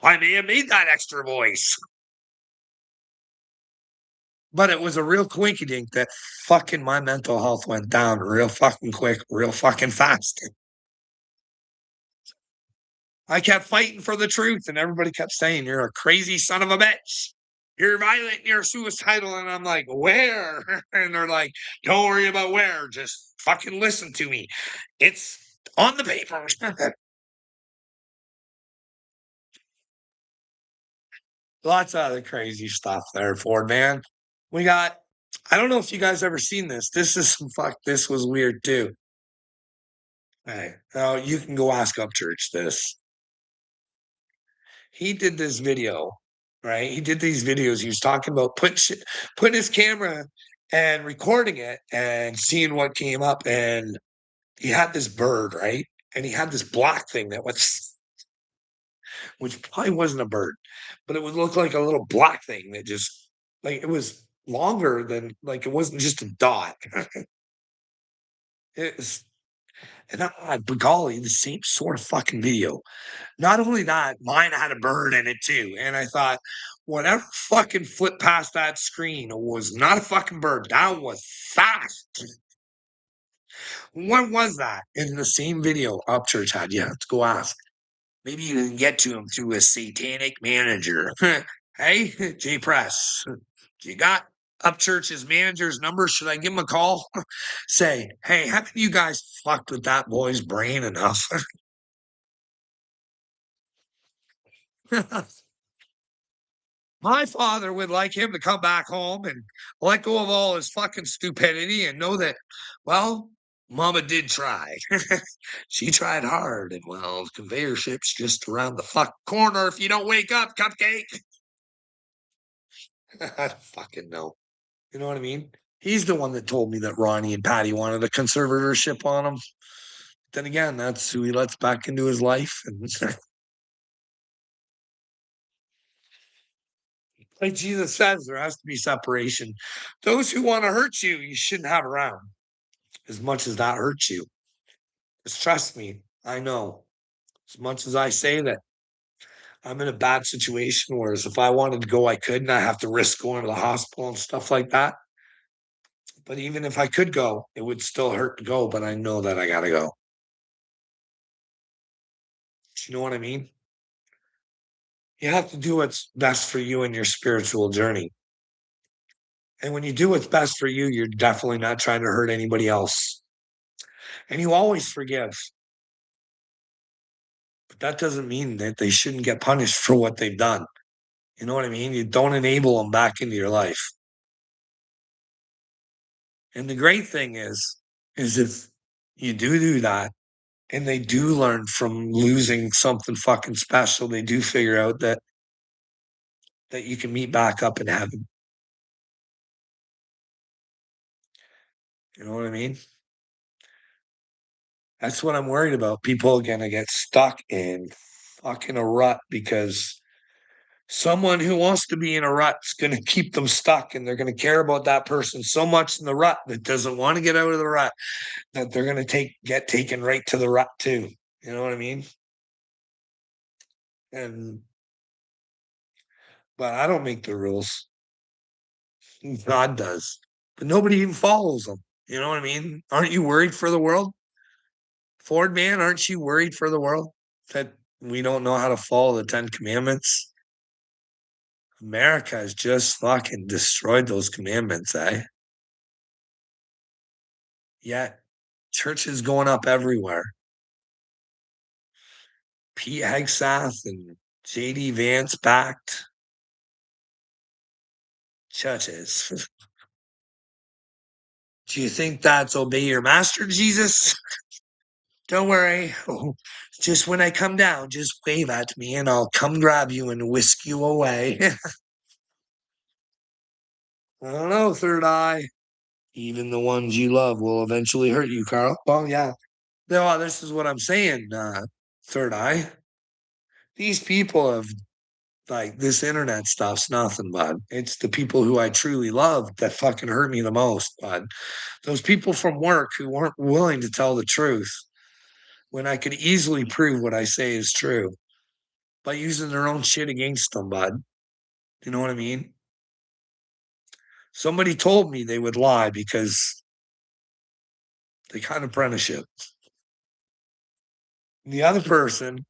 I may have made that extra voice, but it was a real coinkydink that fucking my mental health went down real fucking quick, real fucking fast. I kept fighting for the truth, and everybody kept saying, "You're a crazy son of a bitch. You're violent, you're suicidal." And I'm like, "Where?" And they're like, "Don't worry about where. Just fucking listen to me. It's on the paper." Lots of other crazy stuff there, Ford, man. We got, I don't know if you guys ever seen this. This is some fuck, this was weird too. Hey, now you can go ask Upchurch this. He did this video, right? He did these videos. He was talking about putting his camera and recording it and seeing what came up. And he had this bird, right? And he had this black thing that was, which probably wasn't a bird, but it would look like a little black thing that just, like, it was longer than, like, it wasn't just a dot. It was, and but golly, the same sort of fucking video. Not only that, mine had a bird in it too. And I thought, whatever fucking flipped past that screen was not a fucking bird. That was fast. What was that? In the same video Upchurch had. You have to go ask. Maybe you can get to him through a satanic manager. Hey, J Press, you got Upchurch's manager's number? Should I give him a call? Say, hey, haven't you guys fucked with that boy's brain enough? My father would like him to come back home and let go of all his fucking stupidity and know that, well, Mama did try. She tried hard, and well, the conveyor ship's just around the fuck corner if you don't wake up, cupcake. I don't fucking know. You know what I mean? He's the one that told me that Ronnie and Patty wanted a conservatorship on him. Then again, that's who he lets back into his life. And like Jesus says, there has to be separation. Those who want to hurt you, you shouldn't have around as much as that hurts you. Just trust me, I know. As much as I say that I'm in a bad situation, whereas if I wanted to go, I could, and I have to risk going to the hospital and stuff like that. But even if I could go, it would still hurt to go, but I know that I got to go. You know what I mean? You have to do what's best for you in your spiritual journey. And when you do what's best for you, you're definitely not trying to hurt anybody else. And you always forgive. But that doesn't mean that they shouldn't get punished for what they've done. You know what I mean? You don't enable them back into your life. And the great thing is if you do that and they do learn from losing something fucking special, they do figure out that you can meet back up in heaven. You know what I mean? That's what I'm worried about. People are gonna get stuck in fucking a rut because someone who wants to be in a rut is gonna keep them stuck, and they're gonna care about that person so much in the rut that doesn't want to get out of the rut that they're gonna get taken right to the rut too. You know what I mean? And but I don't make the rules. God does. But nobody even follows them. You know what I mean? Aren't you worried for the world? Ford man, aren't you worried for the world that we don't know how to follow the 10 commandments? America has just fucking destroyed those commandments, eh? Yet churches going up everywhere. Pete Hegseth and JD Vance backed churches. Do you think that's obey your master, Jesus? Don't worry. Just when I come down, just wave at me and I'll come grab you and whisk you away. I don't know, third eye. Even the ones you love will eventually hurt you, Carl. Well, yeah. No, this is what I'm saying, third eye. These people have, like, this internet stuff's nothing, bud. It's the people who I truly love that fucking hurt me the most, bud. Those people from work who weren't willing to tell the truth. when I could easily prove what I say is true by using their own shit against them, bud. You know what I mean? Somebody told me they would lie because they got an apprenticeship. The other person,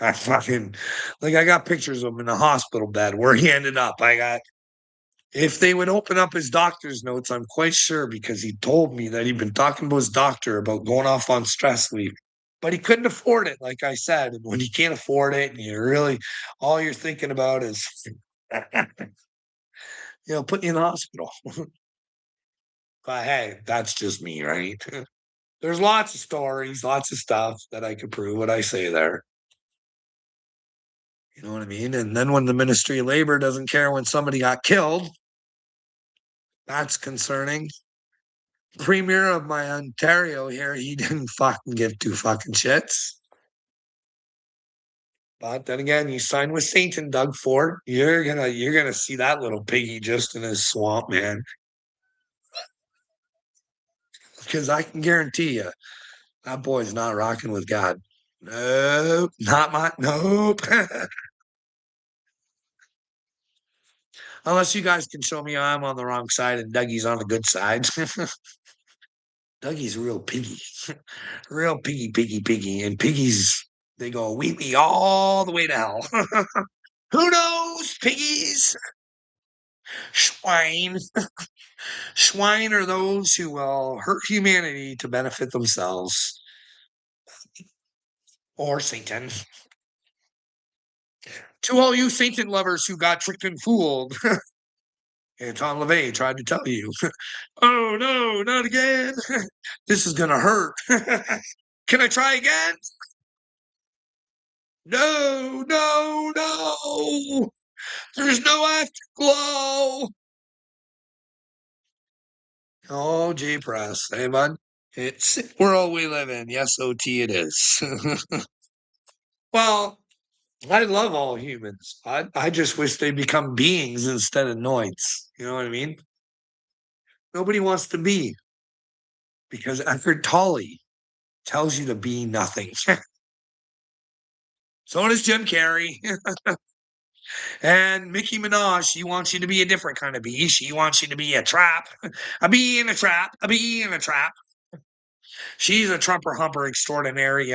I fucking like I got pictures of him in a hospital bed where he ended up. I got if they would open up his doctor's notes, I'm quite sure because he told me that he'd been talking to his doctor about going off on stress leave. But he couldn't afford it, like I said. And when you can't afford it and you really all you're thinking about is putting you in the hospital. But hey, that's just me, right? There's lots of stories, lots of stuff that I could prove what I say there. You know what I mean? And then when the Ministry of Labor doesn't care when somebody got killed, that's concerning. Premier of my Ontario here, he didn't fucking give two fucking shits. But then again, you sign with Satan, Doug Ford. You're gonna see that little piggy just in his swamp, man. Because I can guarantee you, that boy's not rocking with God. Nope, not my nope. Unless you guys can show me I'm on the wrong side and Dougie's on the good side. Dougie's real piggy. Real piggy, piggy, piggy. And piggies, they go wee wee all the way to hell. Who knows, piggies? Swine. Swine are those who will hurt humanity to benefit themselves. Or Satan. To all you Satan lovers who got tricked and fooled, Anton LaVey tried to tell you, oh no, not again. This is going to hurt. Can I try again? No, no, no. There's no afterglow. Oh, G Press. Hey, bud. It's the world we live in. Yes, OT it is. Well, I love all humans. I just wish they become beings instead of noids. You know what I mean? Nobody wants to be because Eckhart Tolle tells you to be nothing. So does Jim Carrey. And Mickey Minaj, she wants you to be a different kind of bee. She wants you to be a trap, a bee in a trap, a bee in a trap. She's a trumper humper extraordinary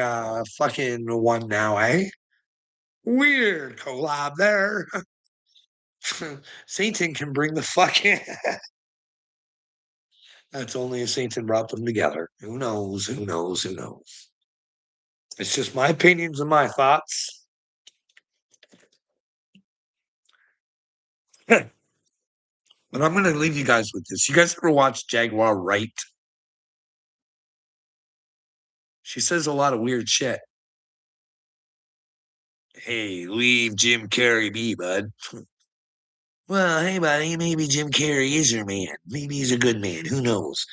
fucking one now, eh? Weird collab there. Satan can bring the fucking. That's only if Satan brought them together. Who knows? Who knows? Who knows? It's just my opinions and my thoughts. But I'm going to leave you guys with this. You guys ever watch Jaguar Wright? She says a lot of weird shit. Hey, leave Jim Carrey be, bud. Well, hey, buddy, maybe Jim Carrey is your man. Maybe he's a good man. Who knows?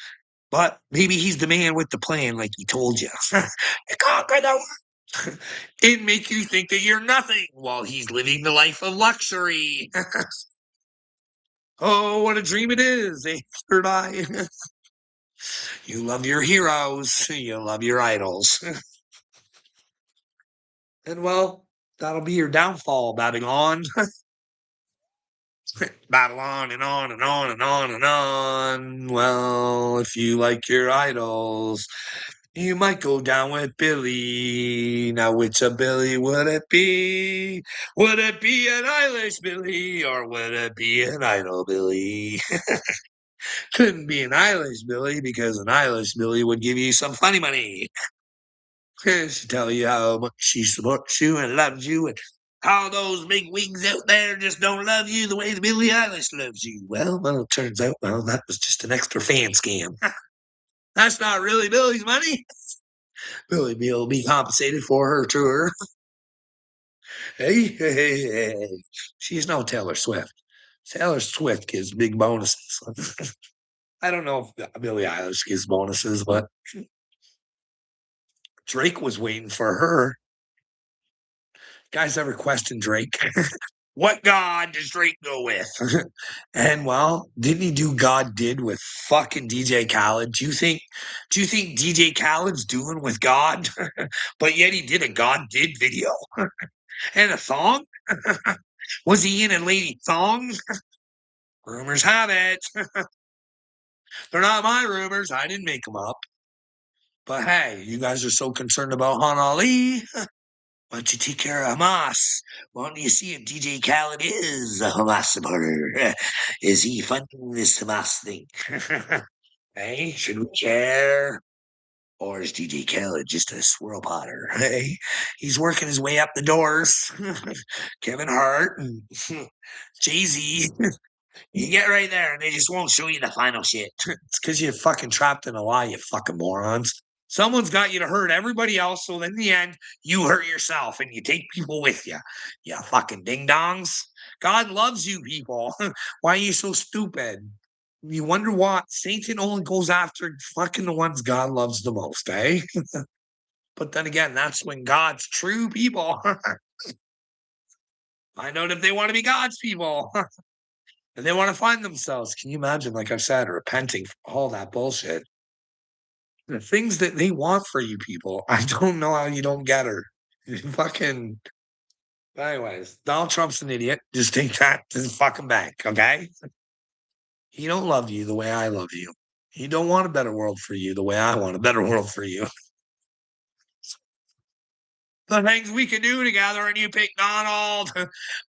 But maybe he's the man with the plan, like he told you. You conquer the world. And make you think that you're nothing while he's living the life of luxury. Oh, what a dream it is, eh, third eye? You love your heroes. You love your idols. And well, that'll be your downfall, batting on. Battle on and on and on and on and on. Well, if you like your idols, you might go down with Billy. Now, which a Billy would it be? Would it be an Eilish Billy or would it be an idol Billy? Couldn't be an Eilish Billy because an Eilish Billy would give you some funny money. She tell you how much she supports you and loves you and how those big wigs out there just don't love you the way the Billie Eilish loves you. Well, it turns out, that was just an extra fan scam. That's not really Billie's money. Billie will be compensated for her tour. Hey, hey, hey, hey. She's no Taylor Swift. Taylor Swift gives big bonuses. I don't know if Billie Eilish gives bonuses, but Drake was waiting for her. Guys ever question Drake? What God does Drake go with? And well, didn't he do God did with fucking DJ Khaled? Do you think DJ Khaled's doing with God? But yet he did a God did video and a song? Was he in a lady song? Rumors have it. They're not my rumors. I didn't make them up. But hey, you guys are so concerned about Han Ali. Why don't you take care of Hamas? Why don't you see if DJ Khaled is a Hamas supporter? Is he funding this Hamas thing? Hey, should we care? Or is DJ Khaled just a swirl potter? Hey, he's working his way up the doors. Kevin Hart and Jay Z. You get right there and they just won't show you the final shit. It's because you're fucking trapped in a lie, you fucking morons. Someone's got you to hurt everybody else, so in the end, you hurt yourself and you take people with you. You fucking ding dongs. God loves you, people. Why are you so stupid? You wonder why Satan only goes after fucking the ones God loves the most, eh? But then again, that's when God's true people find out if they want to be God's people. And they want to find themselves. Can you imagine, like I've said, repenting for all that bullshit? The things that they want for you people. I don't know how you don't get her. Fucking. Anyways, Donald Trump's an idiot. Just take that to the fucking bank, okay? He don't love you the way I love you. He don't want a better world for you the way I want a better world for you. The things we can do together and you pick Donald.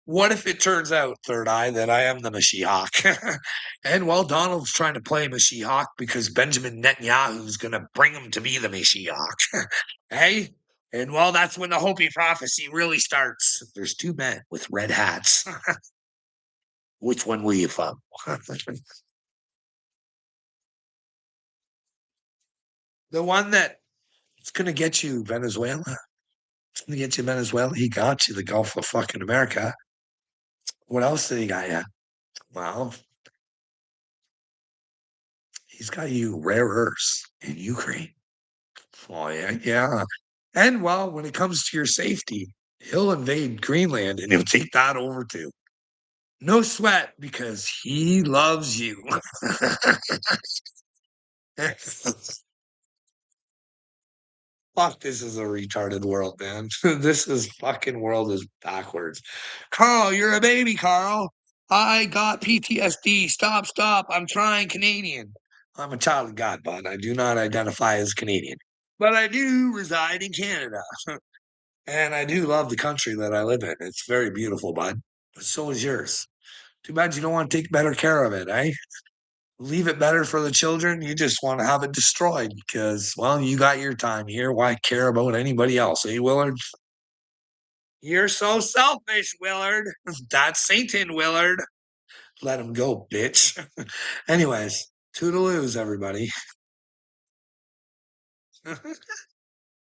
What if it turns out, Third Eye, that I am the Mashiach? And well, Donald's trying to play Mashiach because Benjamin Netanyahu's going to bring him to be the Mashiach. Hey? And well, that's when the Hopi prophecy really starts. There's two men with red hats. Which one will you follow? The one that it's going to get you Venezuela. It's going to get you Venezuela. He got you the Gulf of fucking America. What else did he got you? Well, he's got you rare earths in Ukraine. Oh, yeah, yeah. And well, when it comes to your safety, he'll invade Greenland and he'll take that over too. No sweat because he loves you. Fuck, this is a retarded world, man. This is fucking world is backwards. Carl, you're a baby, Carl. I got PTSD. Stop, stop. I'm trying Canadian. I'm a child of God, bud. I do not identify as Canadian, but I do reside in Canada. And I do love the country that I live in. It's very beautiful, bud. But so is yours. Too bad you don't want to take better care of it, eh? Leave it better for the children. You just want to have it destroyed because, well, you got your time here. Why care about anybody else, eh, Willard? You're so selfish, Willard. That's Satan, Willard. Let him go, bitch. Anyways, toodaloos, everybody.